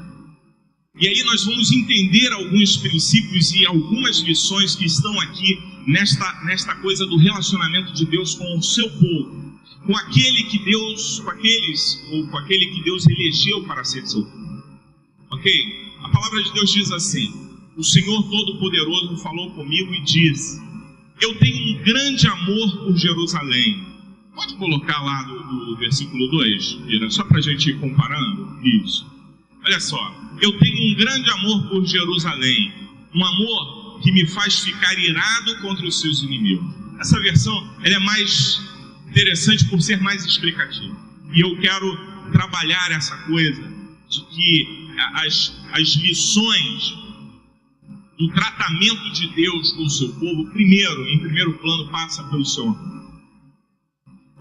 E aí nós vamos entender alguns princípios e algumas lições que estão aqui nesta coisa do relacionamento de Deus com o seu povo, com aquele que Deus elegeu para ser seu povo. Ok? A palavra de Deus diz assim: o Senhor Todo-Poderoso falou comigo e disse: eu tenho um grande amor por Jerusalém. Pode colocar lá do versículo 2, só para a gente ir comparando isso. Olha só: eu tenho um grande amor por Jerusalém, um amor que me faz ficar irado contra os seus inimigos. Essa versão ela é mais interessante por ser mais explicativa. E eu quero trabalhar essa coisa de que as lições do tratamento de Deus com o seu povo, em primeiro plano, passa pelo seu amor.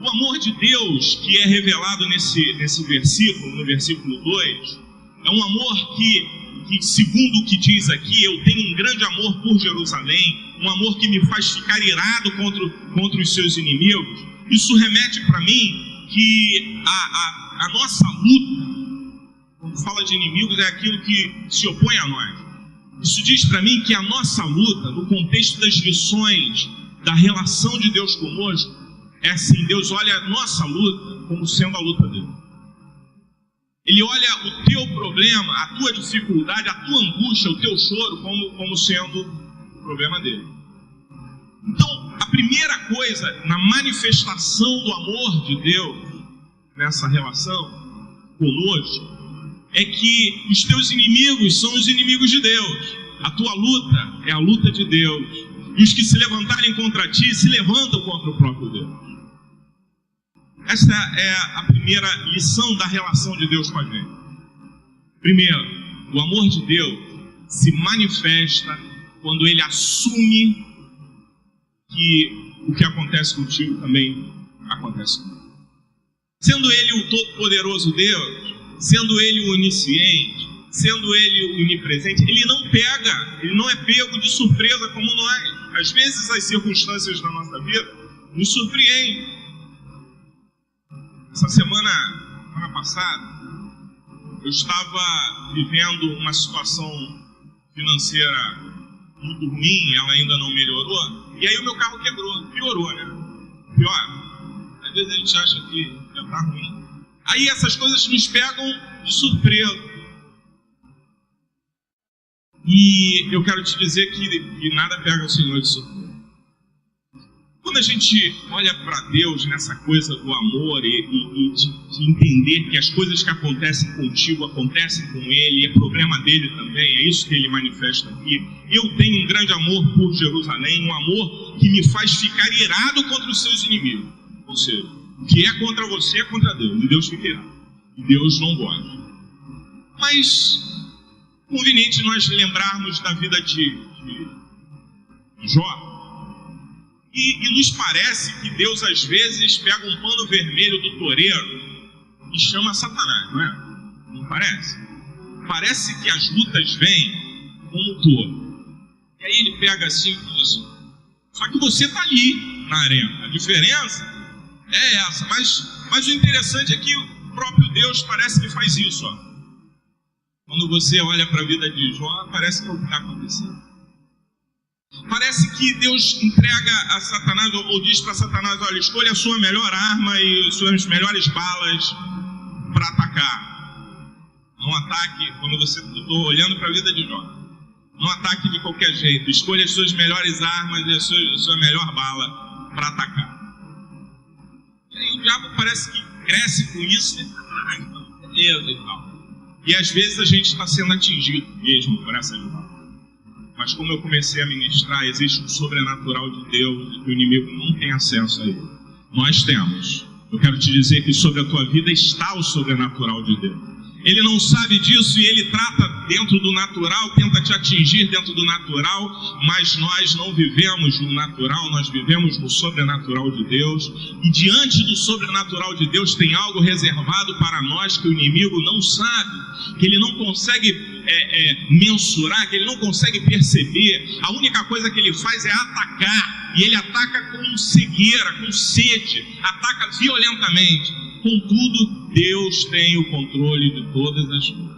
O amor de Deus que é revelado nesse versículo, no versículo 2, é um amor que, segundo o que diz aqui, eu tenho um grande amor por Jerusalém, um amor que me faz ficar irado contra os seus inimigos. Isso remete para mim que a nossa luta, quando fala de inimigos, é aquilo que se opõe a nós. Isso diz para mim que a nossa luta, no contexto das lições da relação de Deus conosco, é assim: Deus olha a nossa luta como sendo a luta dele. Ele olha o teu problema, a tua dificuldade, a tua angústia, o teu choro como sendo o problema dele. Então, a primeira coisa na manifestação do amor de Deus nessa relação conosco é que os teus inimigos são os inimigos de Deus. A tua luta é a luta de Deus. E os que se levantarem contra ti se levantam contra o próprio Deus. Esta é a primeira lição da relação de Deus com a gente. Primeiro, o amor de Deus se manifesta quando Ele assume que o que acontece contigo também acontece comigo. Sendo Ele o todo-poderoso Deus, sendo Ele o onisciente, sendo Ele o onipresente, Ele não é pego de surpresa como nós. Às vezes as circunstâncias da nossa vida me surpreende. Essa semana passada, eu estava vivendo uma situação financeira muito ruim, ela ainda não melhorou, e aí o meu carro quebrou, piorou, né? Pior. Às vezes a gente acha que já está ruim. Aí essas coisas nos pegam de surpresa. E eu quero te dizer que nada pega o Senhor de surpresa. Quando a gente olha para Deus nessa coisa do amor e de entender que as coisas que acontecem contigo acontecem com Ele, é problema dele também, é isso que Ele manifesta aqui. Eu tenho um grande amor por Jerusalém, um amor que me faz ficar irado contra os seus inimigos. Ou seja, o que é contra você é contra Deus, e Deus fica irado. E Deus não gosta. Mas, conveniente nós lembrarmos da vida de Jó. E nos parece que Deus às vezes pega um pano vermelho do toureiro e chama Satanás, não é? Não parece? Parece que as lutas vêm como touro. E aí ele pega assim e diz assim, só que você está ali na arena. A diferença é essa. Mas o interessante é que o próprio Deus parece que faz isso. Ó. Quando você olha para a vida de Jó, parece que é o que está acontecendo. Parece que Deus entrega a Satanás, ou diz para Satanás, olha, escolha a sua melhor arma e suas melhores balas para atacar. Não ataque, quando você estou olhando para a vida de Jó, não ataque de qualquer jeito, escolha as suas melhores armas e a sua melhor bala para atacar. E aí o diabo parece que cresce com isso, então, beleza e tal. E às vezes a gente está sendo atingido mesmo por essa luta. Mas como eu comecei a ministrar, existe um sobrenatural de Deus e o inimigo não tem acesso a ele. Nós temos. Eu quero te dizer que sobre a tua vida está o sobrenatural de Deus. Ele não sabe disso e ele trata dentro do natural, tenta te atingir dentro do natural, mas nós não vivemos no natural, nós vivemos no sobrenatural de Deus. E diante do sobrenatural de Deus tem algo reservado para nós que o inimigo não sabe, que ele não consegue mensurar, que ele não consegue perceber. A única coisa que ele faz é atacar, e ele ataca com cegueira, com sede, ataca violentamente. Contudo, Deus tem o controle de todas as coisas.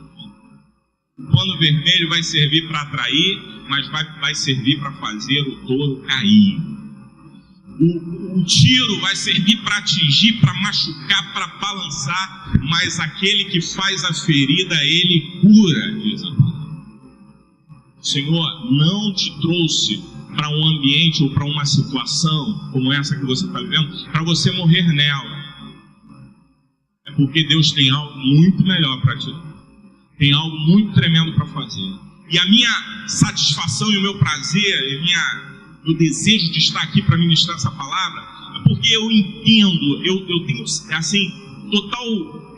O pano vermelho vai servir para atrair, mas vai servir para fazer o touro cair. O tiro vai servir para atingir, para machucar, para balançar, mas aquele que faz a ferida, ele cura, diz a palavra. O Senhor não te trouxe para um ambiente ou para uma situação como essa que você está vivendo, para você morrer nela. É porque Deus tem algo muito melhor para te dar. Tem algo muito tremendo para fazer. E a minha satisfação e o meu prazer, o desejo de estar aqui para ministrar essa palavra, é porque eu entendo, eu tenho assim, total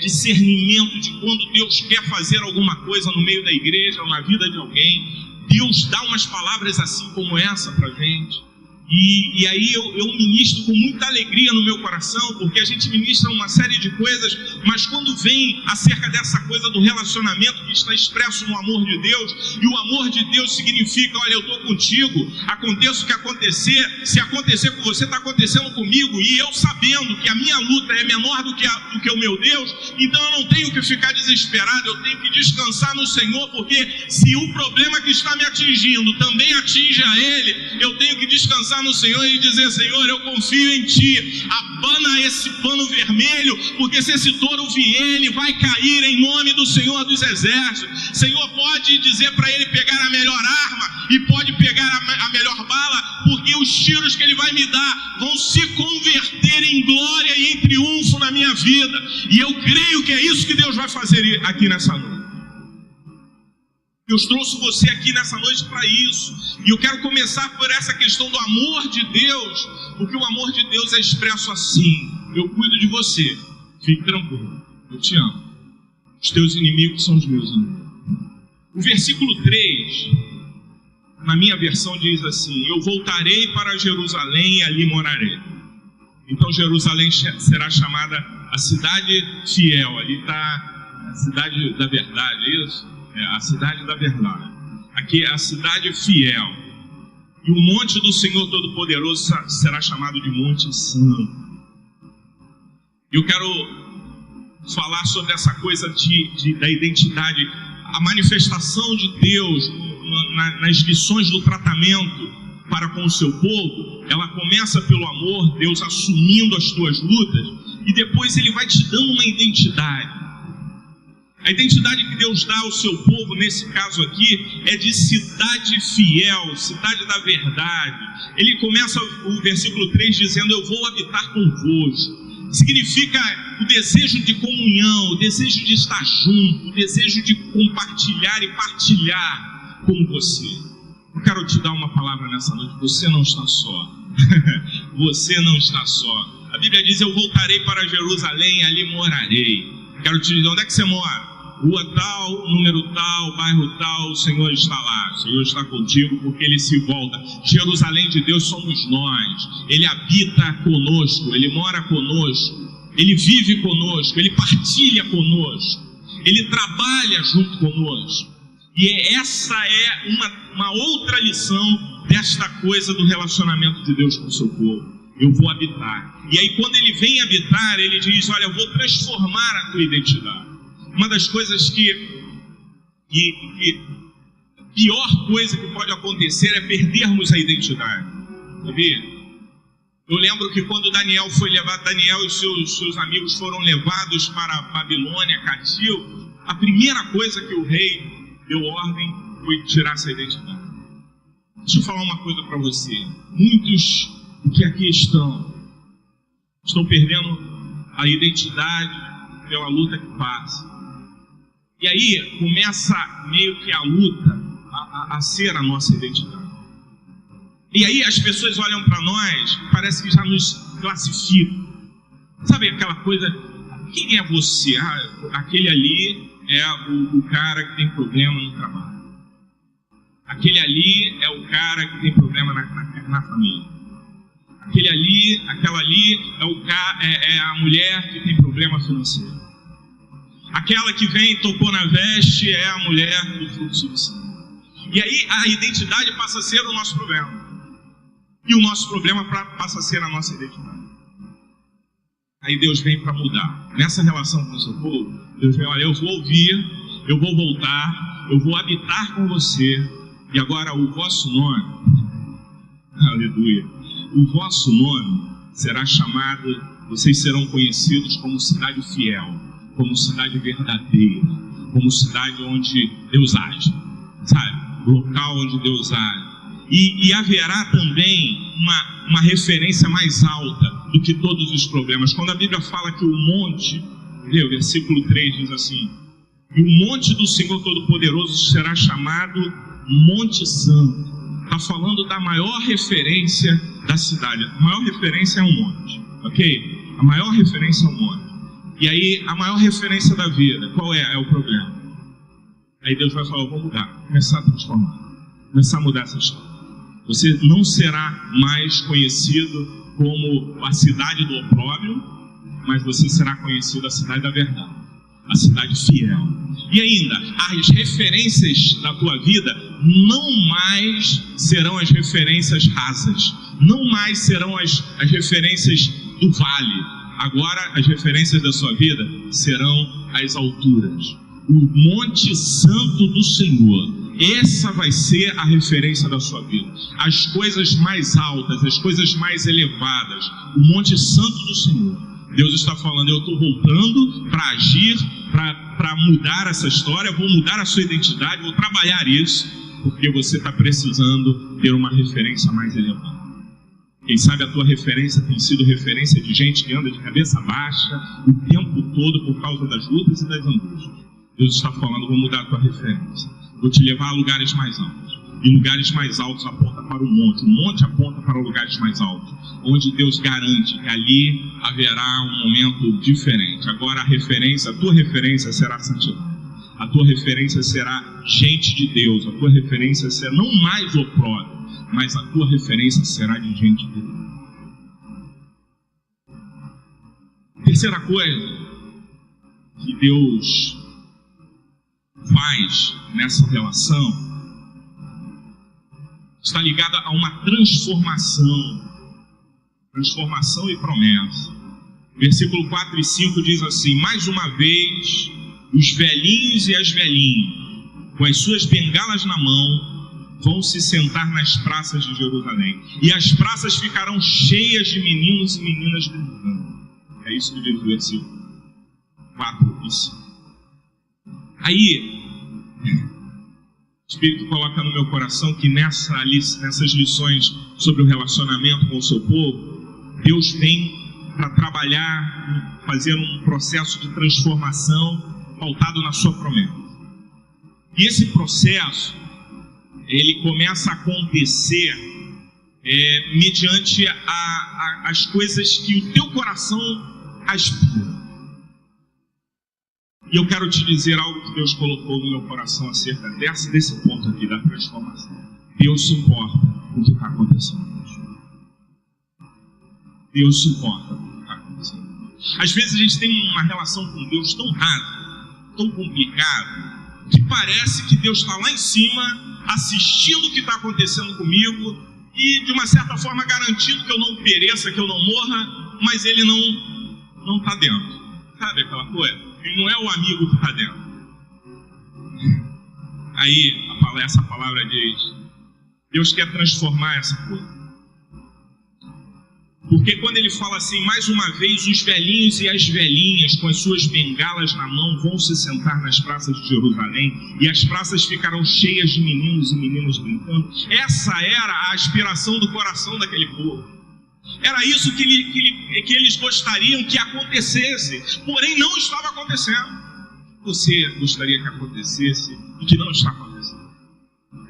discernimento de quando Deus quer fazer alguma coisa no meio da igreja ou na vida de alguém. Deus dá umas palavras assim como essa para a gente. E aí eu ministro com muita alegria no meu coração, porque a gente ministra uma série de coisas, mas quando vem acerca dessa coisa do relacionamento que está expresso no amor de Deus, e o amor de Deus significa, olha, eu estou contigo, aconteça o que acontecer, se acontecer com você, está acontecendo comigo, e eu sabendo que a minha luta é menor do que o meu Deus, então eu não tenho que ficar desesperado, eu tenho que descansar no Senhor, porque se o problema que está me atingindo também atinge a Ele, eu tenho que descansar no Senhor e dizer, Senhor, eu confio em Ti, abana esse pano vermelho, porque se esse touro vier, ele vai cair em nome do Senhor dos Exércitos. Senhor, pode dizer para ele pegar a melhor arma e pode pegar a melhor bala, porque os tiros que ele vai me dar vão se converter em glória e em triunfo na minha vida, e eu creio que é isso que Deus vai fazer aqui nessa noite. Deus trouxe você aqui nessa noite para isso. E eu quero começar por essa questão do amor de Deus, porque o amor de Deus é expresso assim: eu cuido de você, fique tranquilo, eu te amo. Os teus inimigos são os meus inimigos. O versículo 3, na minha versão, diz assim: eu voltarei para Jerusalém e ali morarei. Então Jerusalém será chamada a cidade fiel. Ali está a cidade da verdade, é isso? É a cidade da verdade. Aqui é a cidade fiel. E o monte do Senhor Todo-Poderoso será chamado de Monte Santo. Eu quero falar sobre essa coisa da identidade, a manifestação de Deus nas lições do tratamento para com o seu povo. Ela começa pelo amor, Deus assumindo as tuas lutas, e depois Ele vai te dando uma identidade. A identidade que Deus dá ao seu povo, nesse caso aqui, é de cidade fiel, cidade da verdade. Ele começa o versículo 3 dizendo: eu vou habitar convosco. Significa o desejo de comunhão, o desejo de estar junto, o desejo de compartilhar e partilhar com você. Eu quero te dar uma palavra nessa noite: você não está só. Você não está só. A Bíblia diz: eu voltarei para Jerusalém e ali morarei. Quero te dizer, onde é que você mora? Rua tal, número tal, bairro tal, o Senhor está lá, o Senhor está contigo, porque Ele se volta. Jerusalém de Deus somos nós. Ele habita conosco, Ele mora conosco, Ele vive conosco, Ele partilha conosco, Ele trabalha junto conosco. E essa é uma outra lição desta coisa do relacionamento de Deus com o seu povo. Eu vou habitar. E aí quando Ele vem habitar, Ele diz: olha, eu vou transformar a tua identidade. Uma das coisas pior coisa que pode acontecer é perdermos a identidade, sabia? Eu lembro que quando Daniel foi levado, Daniel e seus amigos foram levados para a Babilônia cativo, a primeira coisa que o rei deu ordem foi tirar essa identidade. Deixa eu falar uma coisa para você: muitos que aqui estão perdendo a identidade pela luta que passa. E aí começa meio que a luta a ser a nossa identidade. E aí as pessoas olham para nós, parece que já nos classificam. Sabe aquela coisa: quem é você? Aquele ali é o cara que tem problema no trabalho. Aquele ali é o cara que tem problema na família. Aquela ali é a mulher que tem problema financeiro. Aquela que vem e tocou na veste é a mulher do fluxo do sangue. E aí a identidade passa a ser o nosso problema. E o nosso problema passa a ser a nossa identidade. Aí Deus vem para mudar. Nessa relação com o seu povo, Deus vem: olha, eu vou ouvir, eu vou voltar, eu vou habitar com você. E agora o vosso nome, aleluia, o vosso nome será chamado, vocês serão conhecidos como cidade fiel, como cidade verdadeira, como cidade onde Deus age, sabe? Local onde Deus age. E haverá também uma referência mais alta do que todos os problemas. Quando a Bíblia fala que o monte, o versículo 3 diz assim: e o monte do Senhor Todo-Poderoso será chamado Monte Santo. Está falando da maior referência da cidade. A maior referência é um monte, ok? A maior referência é um monte. E aí, a maior referência da vida, qual é? É o problema. Aí Deus vai falar: eu vou mudar, começar a transformar, começar a mudar essa história. Você não será mais conhecido como a cidade do opróbrio, mas você será conhecido a cidade da verdade, a cidade fiel. E ainda, as referências da tua vida não mais serão as referências rasas, não mais serão as referências do vale. Agora as referências da sua vida serão as alturas, o Monte Santo do Senhor. Essa vai ser a referência da sua vida. As coisas mais altas, as coisas mais elevadas, o Monte Santo do Senhor. Deus está falando: eu estou voltando para agir, para mudar essa história, vou mudar a sua identidade, vou trabalhar isso, porque você está precisando ter uma referência mais elevada. Quem sabe a tua referência tem sido referência de gente que anda de cabeça baixa o tempo todo por causa das lutas e das angústias. Deus está falando: vou mudar a tua referência, vou te levar a lugares mais altos. E lugares mais altos aponta para o monte aponta para lugares mais altos, onde Deus garante que ali haverá um momento diferente. Agora a tua referência será santidade, a tua referência será gente de Deus, a tua referência será não mais opróbrio, mas a tua referência será de gente de Deus. Terceira coisa que Deus faz nessa relação está ligada a uma transformação. Transformação e promessa. Versículo 4 e 5 diz assim: mais uma vez, os velhinhos e as velhinhas, com as suas bengalas na mão, vão se sentar nas praças de Jerusalém. E as praças ficarão cheias de meninos e meninas brincando. É isso que diz o versículo 4 e 5. Aí, o Espírito coloca no meu coração que nessas lições sobre o relacionamento com o seu povo, Deus vem para trabalhar, fazer um processo de transformação pautado na sua promessa. E esse processo, ele começa a acontecer mediante as coisas que o teu coração aspira. E eu quero te dizer algo que Deus colocou no meu coração acerca desse ponto aqui da transformação. Deus se importa com o que está acontecendo. Deus se importa com o que está acontecendo. Às vezes a gente tem uma relação com Deus tão rasa, tão complicada, que parece que Deus está lá em cima, assistindo o que está acontecendo comigo e, de uma certa forma, garantindo que eu não pereça, que eu não morra, mas Ele não está dentro. Sabe aquela coisa? Ele não é o amigo que está dentro. Aí, essa palavra diz: Deus quer transformar essa coisa. Porque quando ele fala assim, mais uma vez, os velhinhos e as velhinhas, com as suas bengalas na mão, vão se sentar nas praças de Jerusalém, e as praças ficarão cheias de meninos e meninas brincando. Essa era a aspiração do coração daquele povo. Era isso que eles gostariam que acontecesse, porém não estava acontecendo. Você gostaria que acontecesse e que não está acontecendo.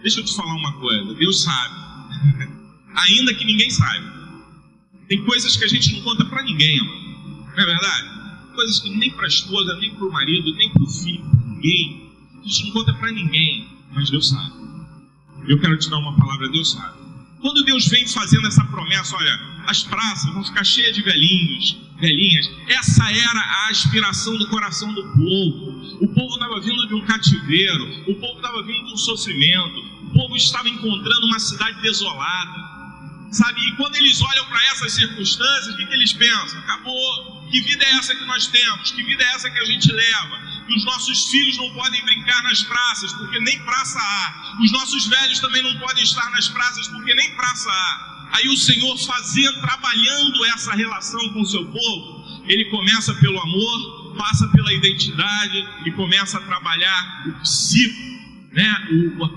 Deixa eu te falar uma coisa: Deus sabe, ainda que ninguém saiba. Tem coisas que a gente não conta para ninguém, amor. Não é verdade? Coisas que nem para a esposa, nem para o marido, nem para o filho, para ninguém. A gente não conta para ninguém, mas Deus sabe. Eu quero te dar uma palavra: Deus sabe. Quando Deus vem fazendo essa promessa, olha, as praças vão ficar cheias de velhinhos, velhinhas. Essa era a aspiração do coração do povo. O povo estava vindo de um cativeiro, o povo estava vindo de um sofrimento, o povo estava encontrando uma cidade desolada. Sabe, e quando eles olham para essas circunstâncias, o que eles pensam? Acabou, que vida é essa que nós temos? Que vida é essa que a gente leva? Que os nossos filhos não podem brincar nas praças, porque nem praça há. Os nossos velhos também não podem estar nas praças, porque nem praça há. Aí o Senhor trabalhando essa relação com o seu povo, Ele começa pelo amor, passa pela identidade e começa a trabalhar o psico, né?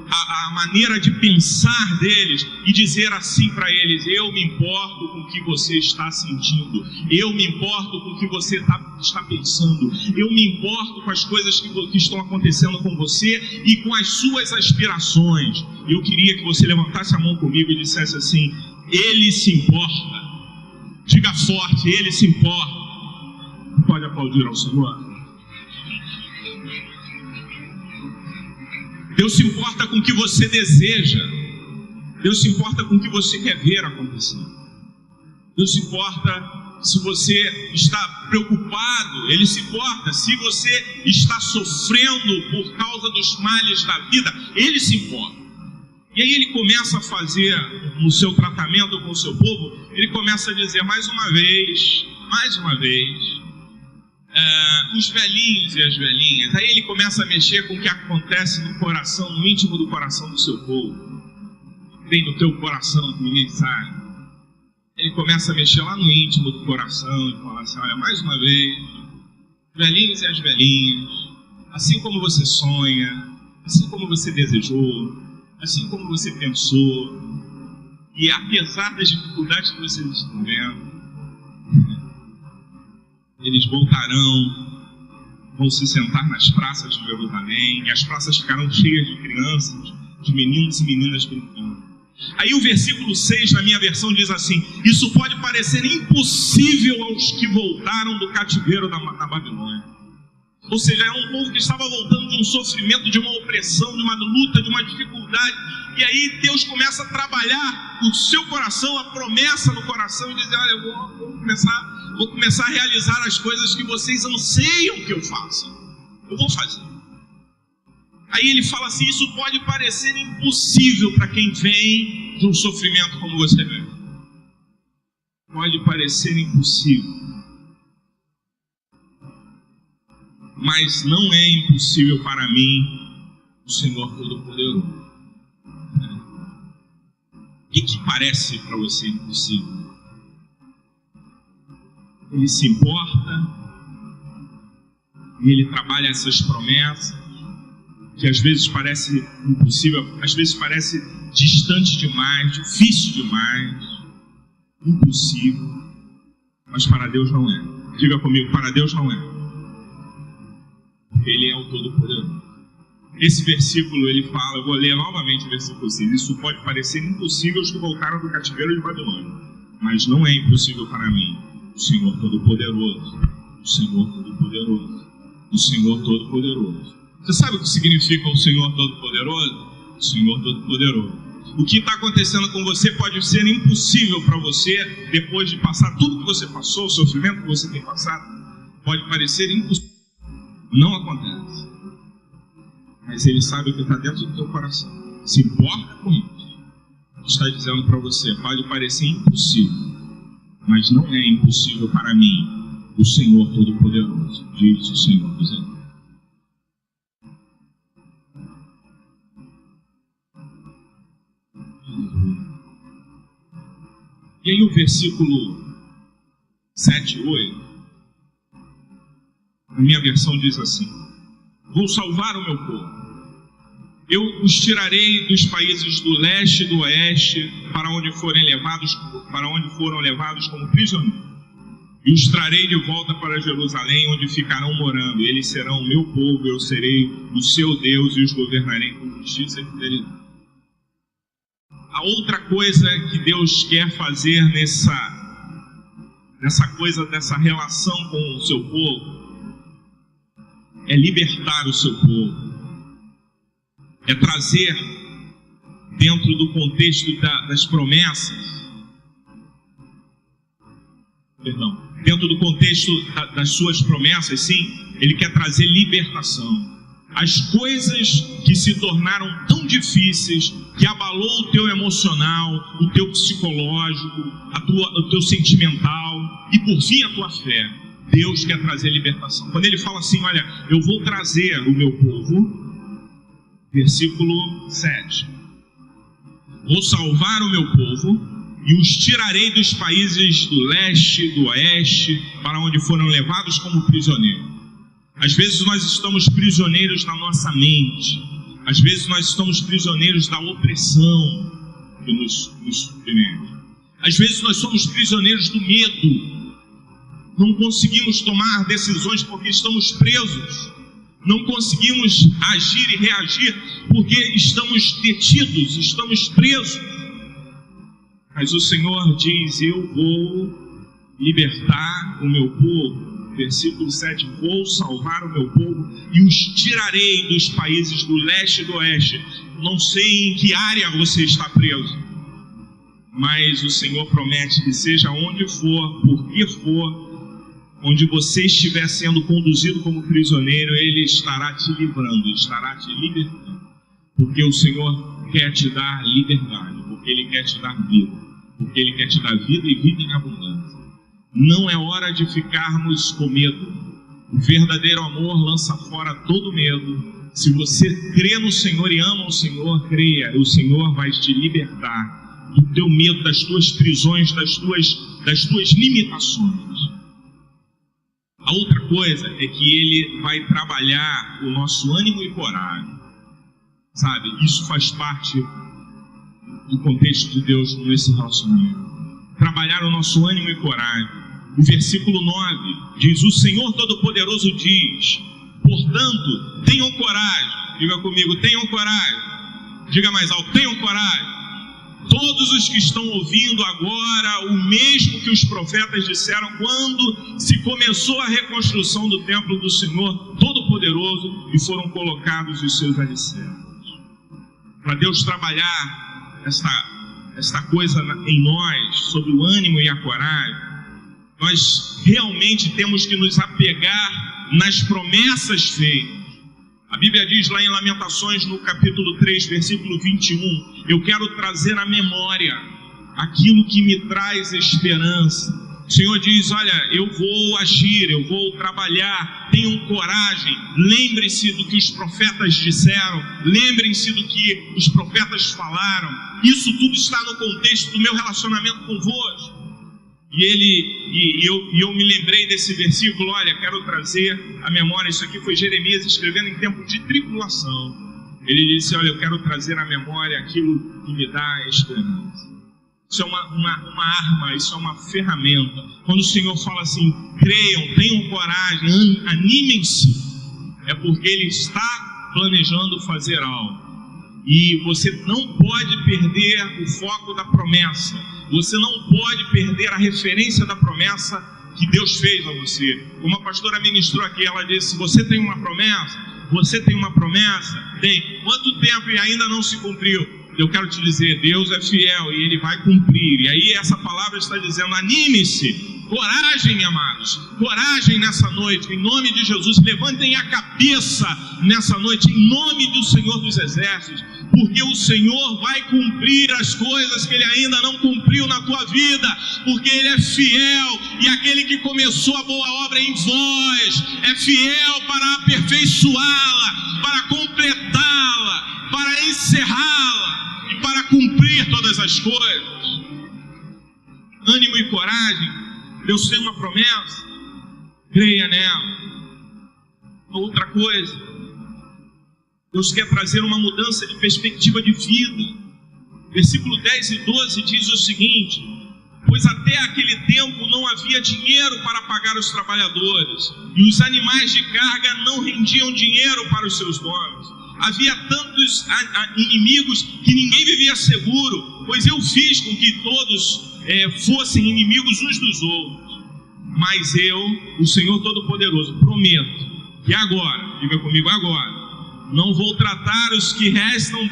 A maneira de pensar deles e dizer assim para eles: eu me importo com o que você está sentindo, eu me importo com o que você está pensando, eu me importo com as coisas que estão acontecendo com você e com as suas aspirações. Eu queria que você levantasse a mão comigo e dissesse assim: Ele se importa. Diga forte: Ele se importa. Pode aplaudir ao Senhor. Deus se importa com o que você deseja. Deus se importa com o que você quer ver acontecer. Deus se importa se você está preocupado. Ele se importa se você está sofrendo por causa dos males da vida. Ele se importa. E aí ele começa a fazer no seu tratamento com o seu povo, ele começa a dizer mais uma vez, os velhinhos e as velhinhas. Aí ele começa a mexer com o que acontece no coração, no íntimo do coração do seu povo. Tem no teu coração que ninguém sabe. Ele começa a mexer lá no íntimo do coração e fala assim: olha, mais uma vez, velhinhos e as velhinhas, assim como você sonha, assim como você desejou, assim como você pensou, e apesar das dificuldades que vocês estão vendo, eles voltarão, vão se sentar nas praças de Jerusalém, e as praças ficarão cheias de crianças, de meninos e meninas brincando. Aí o versículo 6 na minha versão diz assim: isso pode parecer impossível aos que voltaram do cativeiro na Babilônia. Ou seja, é um povo que estava voltando de um sofrimento, de uma opressão, de uma luta, de uma dificuldade. E aí Deus começa a trabalhar o seu coração, a promessa no coração, e dizer: olha, eu vou começar a realizar as coisas que vocês anseiam que eu faça. Eu vou fazer. Aí ele fala assim: isso pode parecer impossível para quem vem de um sofrimento como você vê. Pode parecer impossível, mas não é impossível para mim, o Senhor Todo-Poderoso. O que parece para você impossível? Ele se importa, e Ele trabalha essas promessas, que às vezes parece impossível, às vezes parece distante demais, difícil demais, impossível, mas para Deus não é. Diga comigo, para Deus não é. Ele é o Todo-Poderoso. Esse versículo, ele fala, eu vou ler novamente o versículo 6. Isso pode parecer impossível aos que voltaram do cativeiro de Babilônia, mas não é impossível para mim, o Senhor Todo-Poderoso, o Senhor Todo-Poderoso, o Senhor Todo-Poderoso. Você sabe o que significa o Senhor Todo-Poderoso? O Senhor Todo-Poderoso. O que está acontecendo com você pode ser impossível para você, depois de passar tudo que você passou, o sofrimento que você tem passado, pode parecer impossível. Não acontece. Mas Ele sabe o que está dentro do teu coração. Se importa com isso. Está dizendo para você, pode parecer impossível, mas não é impossível para mim, o Senhor Todo-Poderoso, diz o Senhor dos Exércitos. E aí o versículo 7 e 8, a minha versão diz assim: vou salvar o meu povo. Eu os tirarei dos países do leste e do oeste, para onde foram levados como prisioneiros. E os trarei de volta para Jerusalém, onde ficarão morando. Eles serão o meu povo, eu serei o seu Deus, e os governarei com justiça e fidelidade. A outra coisa que Deus quer fazer nessa coisa, dessa relação com o seu povo, é libertar o seu povo. É trazer dentro do contexto das promessas, dentro do contexto das suas promessas, sim, Ele quer trazer libertação. As coisas que se tornaram tão difíceis, que abalou o teu emocional, o teu psicológico, o teu sentimental e por fim a tua fé, Deus quer trazer libertação. Quando Ele fala assim, olha, eu vou trazer o meu povo, versículo 7, vou salvar o meu povo e os tirarei dos países do leste e do oeste, para onde foram levados como prisioneiros. Às vezes nós estamos prisioneiros na nossa mente, às vezes nós estamos prisioneiros da opressão que nos submete, às vezes nós somos prisioneiros do medo, não conseguimos tomar decisões porque estamos presos, não conseguimos agir e reagir porque estamos detidos, estamos presos. Mas o Senhor diz, eu vou libertar o meu povo. Versículo 7, vou salvar o meu povo e os tirarei dos países do leste e do oeste. Não sei em que área você está preso, mas o Senhor promete que seja onde for, por que for, onde você estiver sendo conduzido como prisioneiro, Ele estará te livrando, estará te libertando, porque o Senhor quer te dar liberdade, porque Ele quer te dar vida, porque Ele quer te dar vida e vida em abundância. Não é hora de ficarmos com medo. O verdadeiro amor lança fora todo medo. Se você crê no Senhor e ama o Senhor, creia, o Senhor vai te libertar do teu medo, das tuas prisões, das tuas limitações. A outra coisa é que Ele vai trabalhar o nosso ânimo e coragem. Sabe, isso faz parte do contexto de Deus nesse relacionamento. Trabalhar o nosso ânimo e coragem. O versículo 9 diz, o Senhor Todo-Poderoso diz, portanto, tenham coragem. Diga comigo, tenham coragem. Diga mais alto, tenham coragem. Todos os que estão ouvindo agora, o mesmo que os profetas disseram quando se começou a reconstrução do templo do Senhor Todo-Poderoso e foram colocados os seus alicerces. Para Deus trabalhar esta coisa em nós, sobre o ânimo e a coragem, nós realmente temos que nos apegar nas promessas feitas. A Bíblia diz lá em Lamentações, no capítulo 3, versículo 21, eu quero trazer à memória aquilo que me traz esperança. O Senhor diz, olha, eu vou agir, eu vou trabalhar, tenham coragem, lembre-se do que os profetas disseram, lembrem-se do que os profetas falaram, isso tudo está no contexto do meu relacionamento convosco. E eu me lembrei desse versículo, olha, quero trazer à memória, isso aqui foi Jeremias escrevendo em tempo de tribulação. Ele disse, olha, eu quero trazer à memória aquilo que me dá esperança. Isso é uma arma, isso é uma ferramenta. Quando o Senhor fala assim, creiam, tenham coragem, animem-se, é porque Ele está planejando fazer algo. E você não pode perder o foco da promessa. Você não pode perder a referência da promessa que Deus fez a você. Como a pastora ministrou aqui, ela disse, você tem uma promessa? Você tem uma promessa? Tem. Quanto tempo e ainda não se cumpriu? Eu quero te dizer, Deus é fiel e Ele vai cumprir. E aí essa palavra está dizendo, anime-se, coragem, amados, coragem nessa noite, em nome de Jesus. Levantem a cabeça nessa noite, em nome do Senhor dos Exércitos, porque o Senhor vai cumprir as coisas que Ele ainda não cumpriu na tua vida, porque Ele é fiel, e aquele que começou a boa obra em vós é fiel para aperfeiçoá-la, para completá-la, para encerrá-la e para cumprir todas as coisas. Ânimo e coragem. Deus tem uma promessa, creia nela. Outra coisa, Deus quer trazer uma mudança de perspectiva de vida. Versículo 10 e 12 diz o seguinte, pois até aquele tempo não havia dinheiro para pagar os trabalhadores, e os animais de carga não rendiam dinheiro para os seus donos. Havia tantos inimigos que ninguém vivia seguro, pois eu fiz com que todos fossem inimigos uns dos outros. Mas eu, o Senhor Todo-Poderoso, prometo que agora, diga comigo agora, não vou tratar os que restam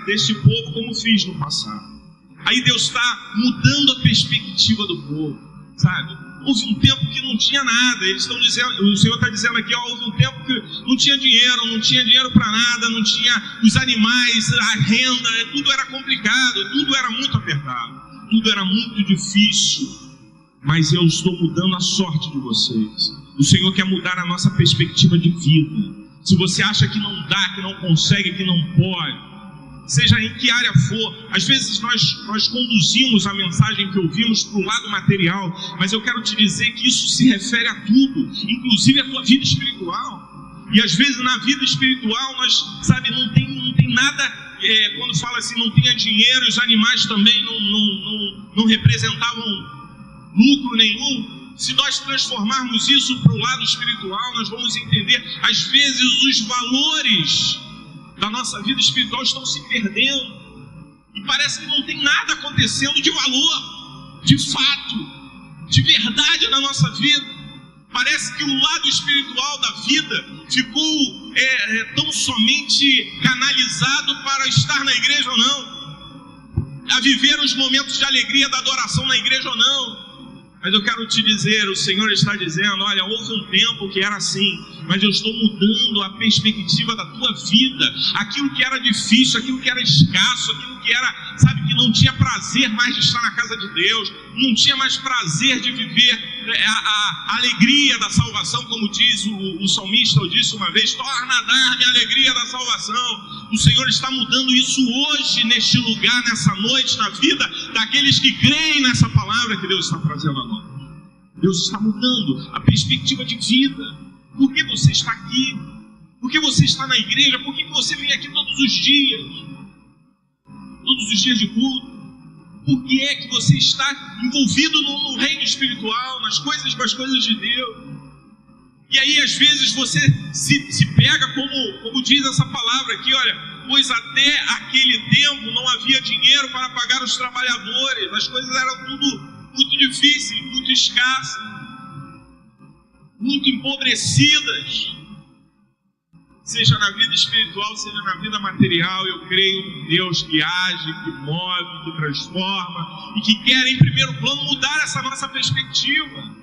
deste povo como fiz no passado. Aí Deus está mudando a perspectiva do povo, sabe? Houve um tempo que não tinha nada. Eles estão dizendo, o Senhor está dizendo aqui, houve um tempo que não tinha dinheiro para nada, não tinha os animais, a renda, tudo era complicado, tudo era muito apertado, tudo era muito difícil. Mas eu estou mudando a sorte de vocês. O Senhor quer mudar a nossa perspectiva de vida. Se você acha que não dá, que não consegue, que não pode, seja em que área for, às vezes nós conduzimos a mensagem que ouvimos para o lado material, mas eu quero te dizer que isso se refere a tudo, inclusive a tua vida espiritual. E às vezes na vida espiritual nós, sabe, não tem nada, quando fala assim, não tinha dinheiro, os animais também não representavam lucro nenhum. Se nós transformarmos isso para o lado espiritual, nós vamos entender, às vezes os valores da nossa vida espiritual estão se perdendo, e parece que não tem nada acontecendo de valor, de fato, de verdade na nossa vida. Parece que o lado espiritual da vida ficou tão somente canalizado para estar na igreja ou não, a viver os momentos de alegria da adoração na igreja ou não. Mas eu quero te dizer, o Senhor está dizendo, olha, houve um tempo que era assim, mas eu estou mudando a perspectiva da tua vida. Aquilo que era difícil, aquilo que era escasso, aquilo que era, sabe, que não tinha prazer mais de estar na casa de Deus, não tinha mais prazer de viver a alegria da salvação, como diz o salmista, eu disse uma vez, torna a dar-me a alegria da salvação. O Senhor está mudando isso hoje, neste lugar, nessa noite, na vida daqueles que creem nessa palavra que Deus está trazendo a nós. Deus está mudando a perspectiva de vida. Por que você está aqui? Por que você está na igreja? Por que você vem aqui todos os dias? Todos os dias de culto? Por que é que você está envolvido no reino espiritual, nas coisas de Deus? E aí às vezes você se pega, como diz essa palavra aqui, olha, pois até aquele tempo não havia dinheiro para pagar os trabalhadores, as coisas eram tudo muito difíceis, muito escassas, muito empobrecidas. Seja na vida espiritual, seja na vida material, eu creio em Deus que age, que move, que transforma e que quer, em primeiro plano, mudar essa nossa perspectiva.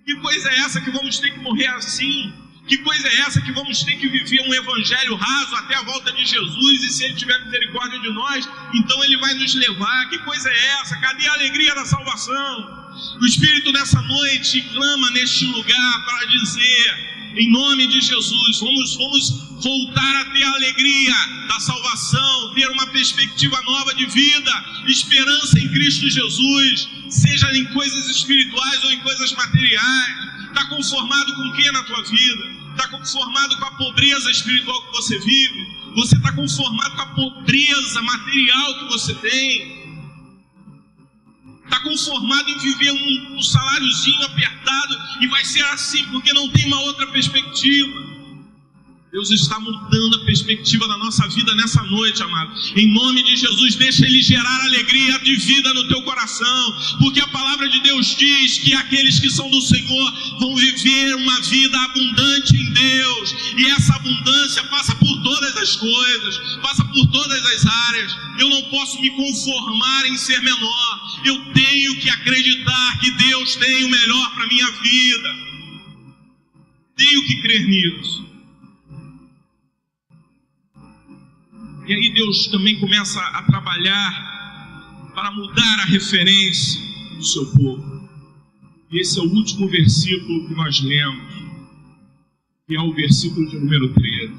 Que coisa é essa que vamos ter que morrer assim? Que coisa é essa que vamos ter que viver um evangelho raso até a volta de Jesus, e se Ele tiver misericórdia de nós, então Ele vai nos levar? Que coisa é essa? Cadê a alegria da salvação? O Espírito nessa noite clama neste lugar para dizer, em nome de Jesus, vamos voltar a ter a alegria da salvação, ter uma perspectiva nova de vida, esperança em Cristo Jesus, seja em coisas espirituais ou em coisas materiais. Está conformado com o que na tua vida? Está conformado com a pobreza espiritual que você vive? Você está conformado com a pobreza material que você tem? Está conformado em viver um saláriozinho apertado e vai ser assim porque não tem uma outra perspectiva? Deus está mudando a perspectiva da nossa vida nessa noite, amado. Em nome de Jesus, deixa Ele gerar alegria de vida no teu coração, porque a palavra de Deus diz que aqueles que são do Senhor vão viver uma vida abundante em Deus, e essa abundância passa por todas as coisas, passa por todas as áreas. Eu não posso me conformar em ser menor, eu tenho que acreditar que Deus tem o melhor para a minha vida, tenho que crer nisso. E aí Deus também começa a trabalhar para mudar a referência do seu povo. E esse é o último versículo que nós lemos, que é o versículo de número 13.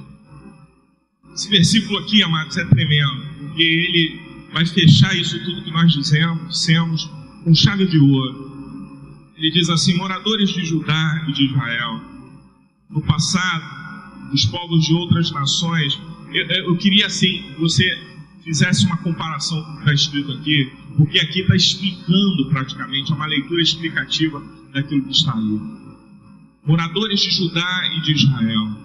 Esse versículo aqui, amados, é tremendo, porque ele vai fechar isso tudo que nós dissemos com chave de ouro. Ele diz assim: moradores de Judá e de Israel, no passado, os povos de outras nações. Eu queria assim que você fizesse uma comparação com o que está escrito aqui, porque aqui está explicando praticamente, é uma leitura explicativa daquilo que está ali. Moradores de Judá e de Israel,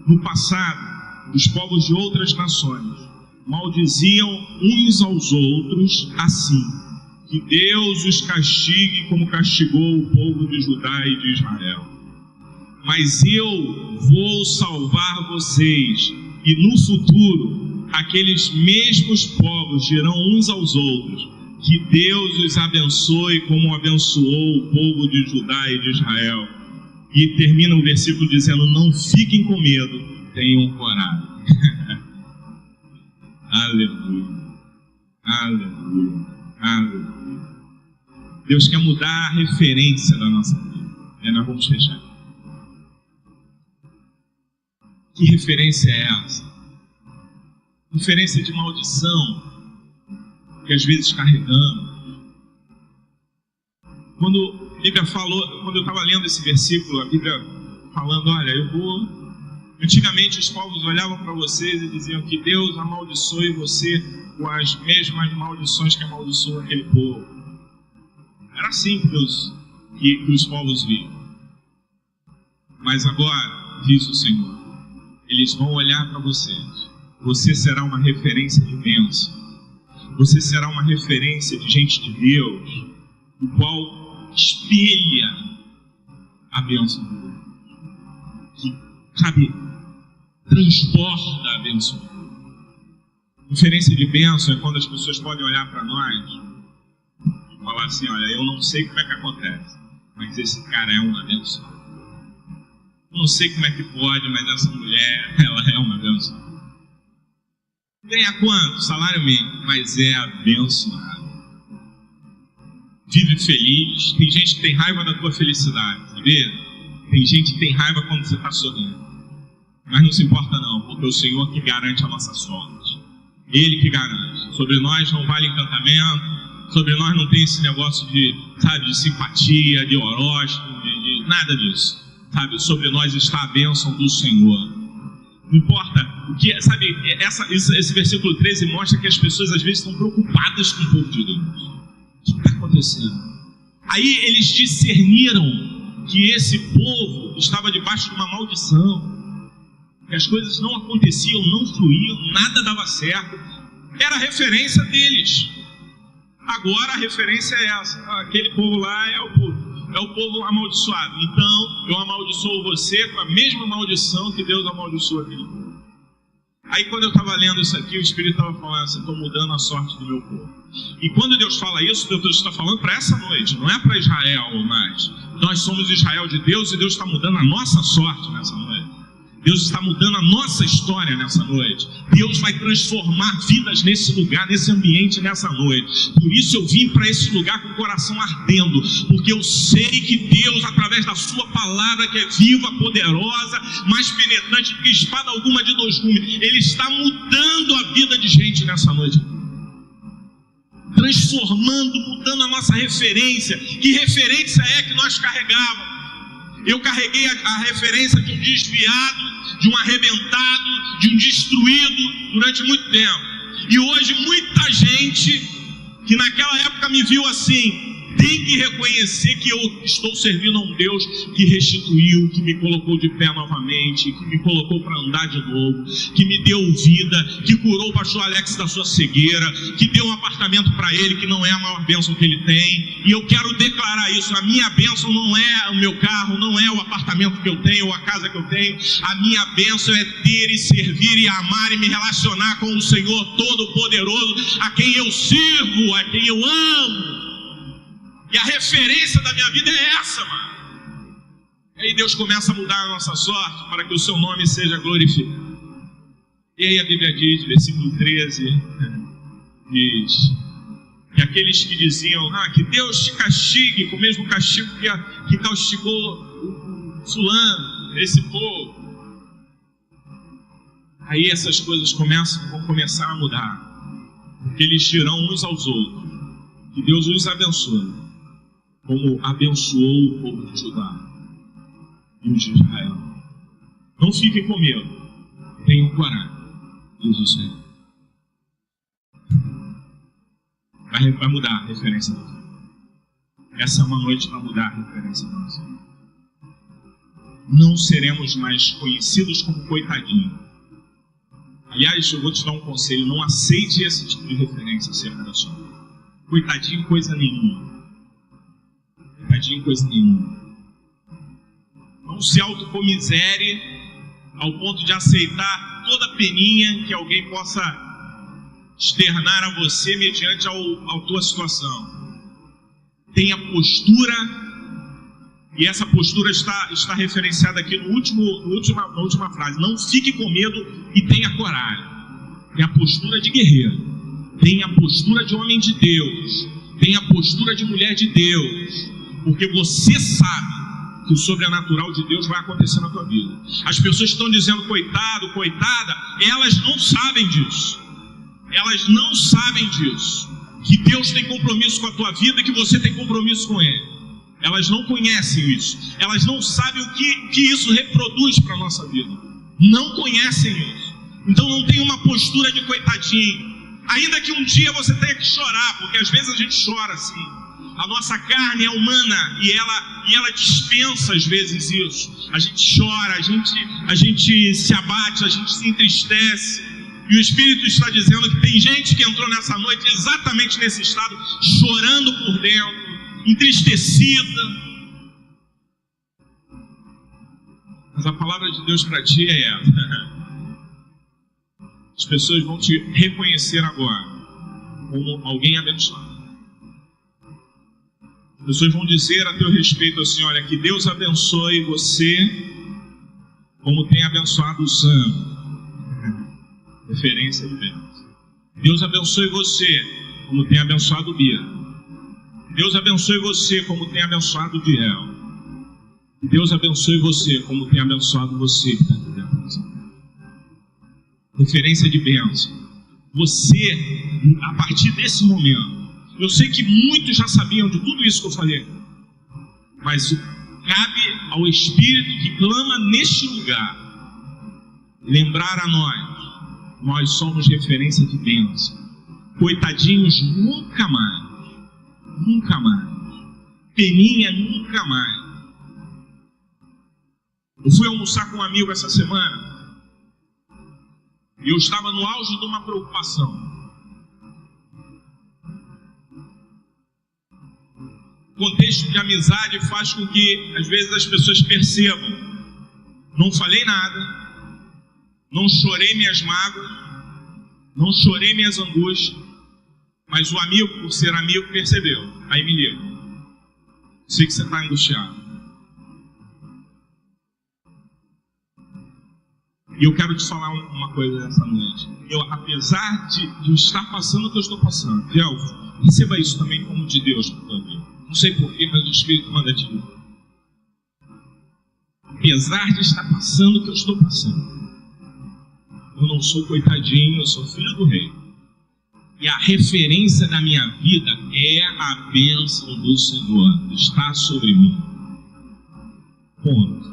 no passado, os povos de outras nações maldiziam uns aos outros assim, que Deus os castigue como castigou o povo de Judá e de Israel. Mas eu vou salvar vocês, e no futuro, aqueles mesmos povos dirão uns aos outros, que Deus os abençoe como abençoou o povo de Judá e de Israel. E termina o versículo dizendo: não fiquem com medo, tenham coragem. Aleluia, aleluia, aleluia. Deus quer mudar a referência da nossa vida. E nós vamos fechar. Que referência é essa? Referência de maldição que às vezes carregamos. Quando a Bíblia falou, quando eu estava lendo esse versículo, a Bíblia falando: olha, eu vou... Antigamente os povos olhavam para vocês e diziam que Deus amaldiçoe você com as mesmas maldições que amaldiçoou aquele povo. Era assim que os povos viam. Mas agora, diz o Senhor, eles vão olhar para vocês. Você será uma referência de bênção. Você será uma referência de gente de Deus, o qual espelha a bênção de Deus. Que, sabe, transporta a bênção. Referência de bênção é quando as pessoas podem olhar para nós e falar assim: olha, eu não sei como é que acontece, mas esse cara é uma bênção. Eu não sei como é que pode, mas essa mulher, ela é uma bênção. Ganha quanto? Salário mínimo, mas é abençoada. Vive feliz. Tem gente que tem raiva da tua felicidade, sabia? Tem gente que tem raiva quando você está sorrindo. Mas não se importa não, porque é o Senhor que garante a nossa sorte. Ele que garante. Sobre nós não vale encantamento, sobre nós não tem esse negócio de, sabe, de simpatia, de horóscopo, de nada disso. Sabe, sobre nós está a bênção do Senhor. Não importa o que, sabe, esse versículo 13 mostra que as pessoas às vezes estão preocupadas com o povo de Deus. O que está acontecendo? Aí eles discerniram que esse povo estava debaixo de uma maldição, que as coisas não aconteciam, não fluíam, nada dava certo. Era a referência deles. Agora a referência é essa: aquele povo lá é o povo amaldiçoado. Então eu amaldiçoo você com a mesma maldição que Deus amaldiçoou aquele povo. Aí quando eu estava lendo isso aqui, o Espírito estava falando assim: estou mudando a sorte do meu povo. E quando Deus fala isso, Deus está falando para essa noite, não é para Israel mais. Nós somos Israel de Deus e Deus está mudando a nossa sorte nessa noite. Deus está mudando a nossa história nessa noite. Deus vai transformar vidas nesse lugar, nesse ambiente, nessa noite. Por isso eu vim para esse lugar com o coração ardendo, porque eu sei que Deus, através da sua palavra, que é viva, poderosa, mais penetrante do que espada alguma de dois gumes, Ele está mudando a vida de gente nessa noite, transformando, mudando a nossa referência. Que referência é que nós carregávamos? Eu carreguei a referência de um desviado, de um arrebentado, de um destruído durante muito tempo. E hoje muita gente que naquela época me viu assim, tem que reconhecer que eu estou servindo a um Deus que restituiu, que me colocou de pé novamente, que me colocou para andar de novo, que me deu vida, que curou o pastor Alex da sua cegueira, que deu um apartamento para ele, que não é a maior bênção que ele tem. E eu quero declarar isso: a minha bênção não é o meu carro, não é o apartamento que eu tenho ou a casa que eu tenho. A minha bênção é ter e servir e amar e me relacionar com o Senhor Todo-Poderoso, a quem eu sirvo, a quem eu amo. E a referência da minha vida é essa, mano. E aí Deus começa a mudar a nossa sorte para que o seu nome seja glorificado. E aí a Bíblia diz, versículo 13, diz que aqueles que diziam, que Deus te castigue com o mesmo castigo que castigou o fulano, esse povo. Aí essas coisas vão começar a mudar, porque eles dirão uns aos outros que Deus os abençoe, como abençoou o povo de Judá e os de Israel. Não fiquem com medo, tenham coragem, diz o Senhor. Vai mudar a referência da vida. Essa é uma noite para mudar a referência da nossa vida. Não seremos mais conhecidos como coitadinho. Aliás, eu vou te dar um conselho: não aceite esse tipo de referência acerca da sua vida. Coitadinho, coisa nenhuma. Coitadinho, coisa nenhuma. Não se autocomisere ao ponto de aceitar toda peninha que alguém possa externar a você mediante a tua situação. Tenha postura, e essa postura está referenciada aqui na última frase. Não fique com medo e tenha coragem. Tenha a postura de guerreiro, tenha a postura de homem de Deus, tenha a postura de mulher de Deus, porque você sabe que o sobrenatural de Deus vai acontecer na tua vida. As pessoas que estão dizendo coitado, coitada, elas não sabem disso. Elas não sabem disso, que Deus tem compromisso com a tua vida e que você tem compromisso com Ele. Elas não conhecem isso. Elas não sabem o que isso reproduz para a nossa vida. Não conhecem isso. Então não tem uma postura de coitadinho. Ainda que um dia você tenha que chorar, porque às vezes a gente chora assim. A nossa carne é humana e ela dispensa às vezes isso. A gente chora, a gente se abate, a gente se entristece. E o Espírito está dizendo que tem gente que entrou nessa noite exatamente nesse estado, chorando por dentro, entristecida. Mas a palavra de Deus para ti é essa. As pessoas vão te reconhecer agora como alguém abençoado. As pessoas vão dizer a teu respeito assim: olha, que Deus abençoe você como tem abençoado o Sam. Referência de Deus. Deus abençoe você como tem abençoado o Bia. Deus abençoe você como tem abençoado o Diel. Deus abençoe você como tem abençoado você que está aqui dentro. Referência de bênção. Você, a partir desse momento, eu sei que muitos já sabiam de tudo isso que eu falei, mas cabe ao Espírito que clama neste lugar lembrar a nós somos referência de bênção. Coitadinhos nunca mais. Nunca mais. Peninha nunca mais. Eu fui almoçar com um amigo essa semana e eu estava no auge de uma preocupação. O contexto de amizade faz com que às vezes as pessoas percebam: não falei nada, não chorei minhas mágoas, não chorei minhas angústias, mas o amigo, por ser amigo, percebeu. Aí me liga: sei que você está angustiado. E eu quero te falar uma coisa nessa noite. Eu, apesar de estar passando o que eu estou passando, receba isso também como de Deus para tua vida. Não sei porquê, mas o Espírito manda te dizer. Apesar de estar passando o que eu estou passando, eu não sou coitadinho, eu sou filho do rei. E a referência da minha vida é a bênção do Senhor. Está sobre mim. Ponto.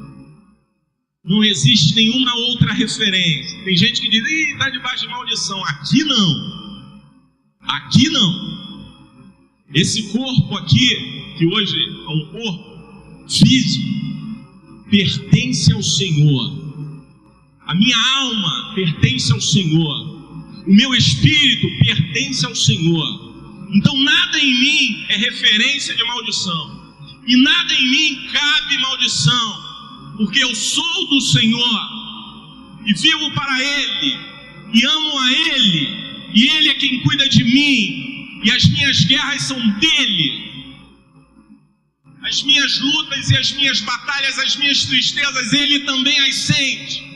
Não existe nenhuma outra referência. Tem gente que diz, está debaixo de maldição. Aqui não. Aqui não. Esse corpo aqui, que hoje é um corpo físico, pertence ao Senhor. A minha alma pertence ao Senhor. O meu espírito pertence ao Senhor. Então nada em mim é referência de maldição. E nada em mim cabe maldição. Porque eu sou do Senhor. E vivo para Ele. E amo a Ele. E Ele é quem cuida de mim. E as minhas guerras são dEle. As minhas lutas e as minhas batalhas, as minhas tristezas, Ele também as sente.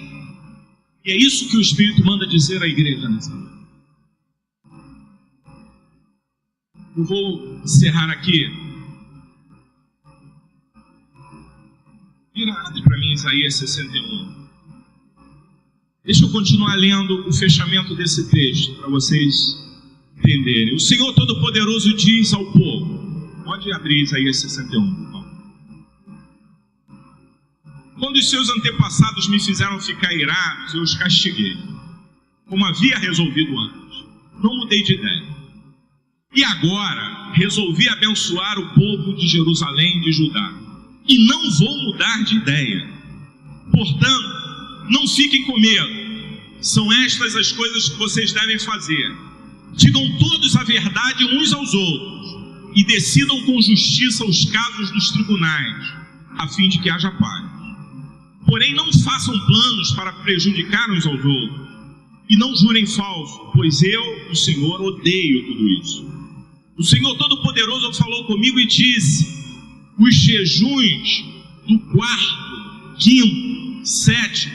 E é isso que o Espírito manda dizer à igreja nessa noite. Eu vou encerrar aqui. Vira para mim Isaías 61. Deixa eu continuar lendo o fechamento desse texto para vocês entenderem. O Senhor Todo-Poderoso diz ao povo. Pode abrir Isaías 61. Quando os seus antepassados me fizeram ficar irados, eu os castiguei, como havia resolvido antes. Não mudei de ideia. E agora resolvi abençoar o povo de Jerusalém e de Judá. E não vou mudar de ideia. Portanto, não fiquem com medo. São estas as coisas que vocês devem fazer. Digam todos a verdade uns aos outros e decidam com justiça os casos dos tribunais, a fim de que haja paz. Porém, não façam planos para prejudicar uns aos outros. E não jurem falso, pois eu, o Senhor, odeio tudo isso. O Senhor Todo-Poderoso falou comigo e disse: os jejuns do 4º, 5º, 7º,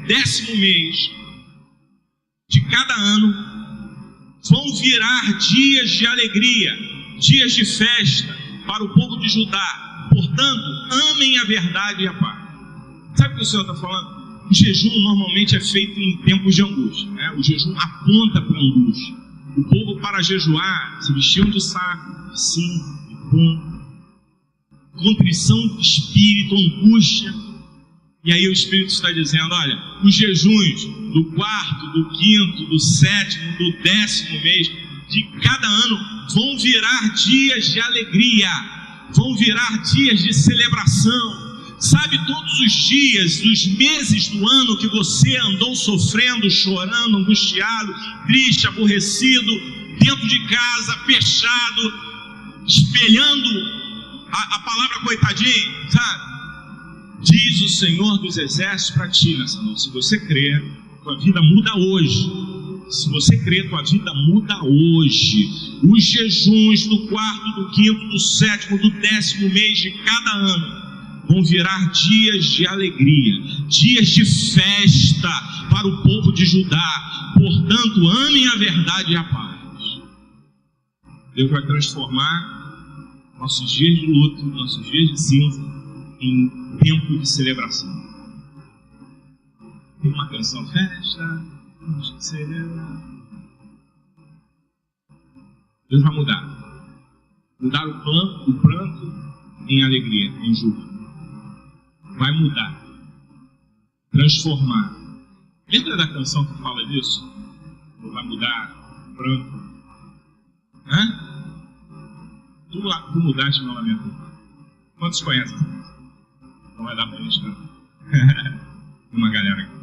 10º mês de cada ano vão virar dias de alegria, dias de festa para o povo de Judá. Portanto, amem a verdade e a paz. Sabe o que o Senhor está falando? O jejum normalmente é feito em tempos de angústia, né? O jejum aponta para a angústia. O povo, para jejuar, se vestiam de saco, de cinto, de pano, contrição de espírito, angústia. E aí o Espírito está dizendo, olha, os jejuns do 4º, do 5º, do 7º, do 10º mês de cada ano vão virar dias de alegria, vão virar dias de celebração. Sabe, todos os dias, os meses do ano que você andou sofrendo, chorando, angustiado, triste, aborrecido, dentro de casa, fechado, espelhando a palavra coitadinho, sabe? Diz o Senhor dos Exércitos para ti nessa noite. Se você crer, tua vida muda hoje. Se você crer, tua vida muda hoje. Os jejuns do 4º, do 5º, do 7º, do 10º mês de cada ano vão virar dias de alegria, dias de festa para o povo de Judá. Portanto, amem a verdade e a paz. Deus vai transformar nossos dias de luto, nossos dias de cinza, em tempo de celebração. Tem uma canção, festa, vamos celebrar. Deus vai mudar. Mudar o pranto em alegria, em júbilo. Vai mudar, transformar. Lembra da canção que fala disso? Vai mudar, pranto. Tu mudaste meu lamento. Quantos conhecem? Não vai dar pra gente cantar. Uma galera aqui.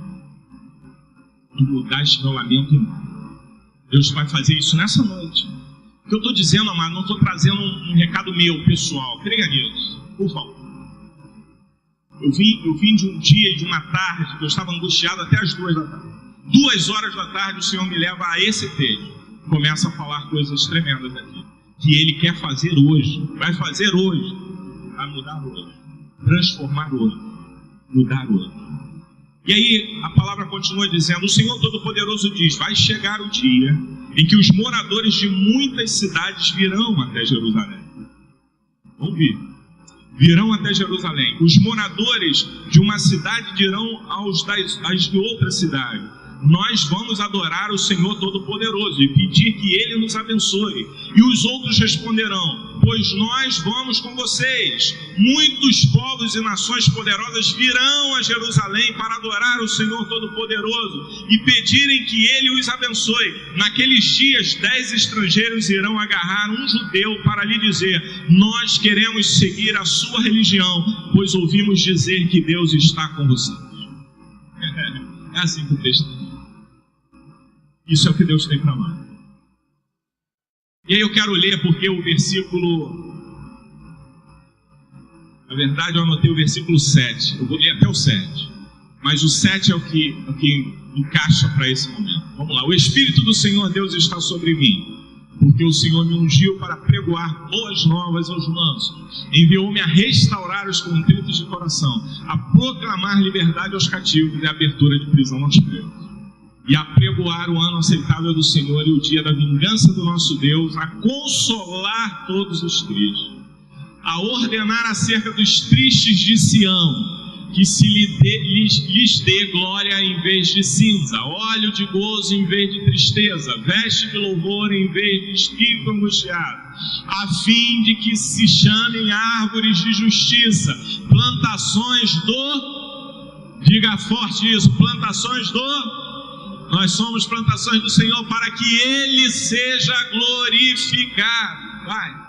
Tu mudaste meu lamento. Deus vai fazer isso nessa noite. O que eu estou dizendo, amado, não estou trazendo um recado meu, pessoal. Creia nisso, por favor. Eu vim de um dia e de uma tarde que eu estava angustiado até as 2 da tarde. 2 horas da tarde o Senhor me leva a esse texto. Começa a falar coisas tremendas aqui. Que Ele quer fazer hoje. Vai fazer hoje. Vai mudar hoje. Transformar hoje. Mudar hoje. E aí a palavra continua dizendo: o Senhor Todo-Poderoso diz: vai chegar o dia em que os moradores de muitas cidades virão até Jerusalém. Vamos vir. Virão até Jerusalém. Os moradores de uma cidade dirão aos de outra cidade: nós vamos adorar o Senhor Todo-Poderoso e pedir que Ele nos abençoe. E os outros responderão: pois nós vamos com vocês. Muitos povos e nações poderosas virão a Jerusalém para adorar o Senhor Todo-Poderoso e pedirem que Ele os abençoe. Naqueles dias 10 estrangeiros irão agarrar um judeu para lhe dizer: nós queremos seguir a sua religião, pois ouvimos dizer que Deus está com vocês. É assim que o texto diz. Isso é o que Deus tem para nós. E aí eu quero ler porque o versículo... Na verdade eu anotei o versículo 7. Eu vou ler até o 7. Mas o 7 é o que encaixa para esse momento. Vamos lá. O Espírito do Senhor Deus está sobre mim, porque o Senhor me ungiu para pregoar boas novas aos mansos. Enviou-me a restaurar os contritos de coração, a proclamar liberdade aos cativos e a abertura de prisão aos presos, e a pregoar o ano aceitável do Senhor e o dia da vingança do nosso Deus, a consolar todos os tristes, a ordenar acerca dos tristes de Sião, que se lhes dê glória em vez de cinza, óleo de gozo em vez de tristeza, veste de louvor em vez de espírito angustiado, a fim de que se chamem árvores de justiça, plantações do... Diga forte isso, plantações do... Nós somos plantações do Senhor para que Ele seja glorificado. Vai.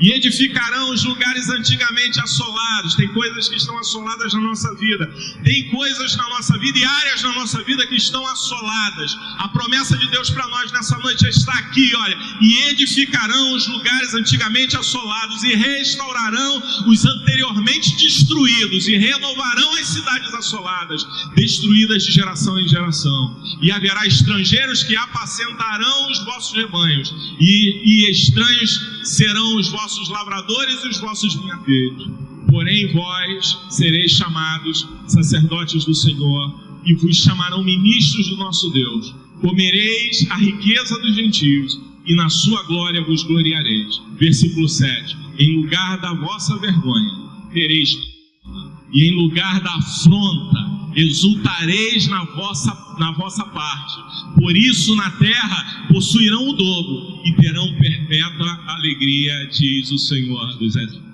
E edificarão os lugares antigamente assolados. Tem coisas que estão assoladas na nossa vida. Tem coisas na nossa vida e áreas na nossa vida que estão assoladas. A promessa de Deus para nós nessa noite está aqui, olha. E edificarão os lugares antigamente assolados e restaurarão os anteriormente destruídos e renovarão as cidades assoladas, destruídas de geração em geração. E haverá estrangeiros que apacentarão os vossos rebanhos, e estranhos serão os vossos lavradores e os vossos vinhateiros. Porém vós sereis chamados sacerdotes do Senhor, e vos chamarão ministros do nosso Deus. Comereis a riqueza dos gentios, e na sua glória vos gloriareis. Versículo 7. Em lugar da vossa vergonha tereis, e em lugar da afronta exultareis na vossa parte. Por isso na terra possuirão o dobro e terão perpétua alegria, diz o Senhor dos Exércitos.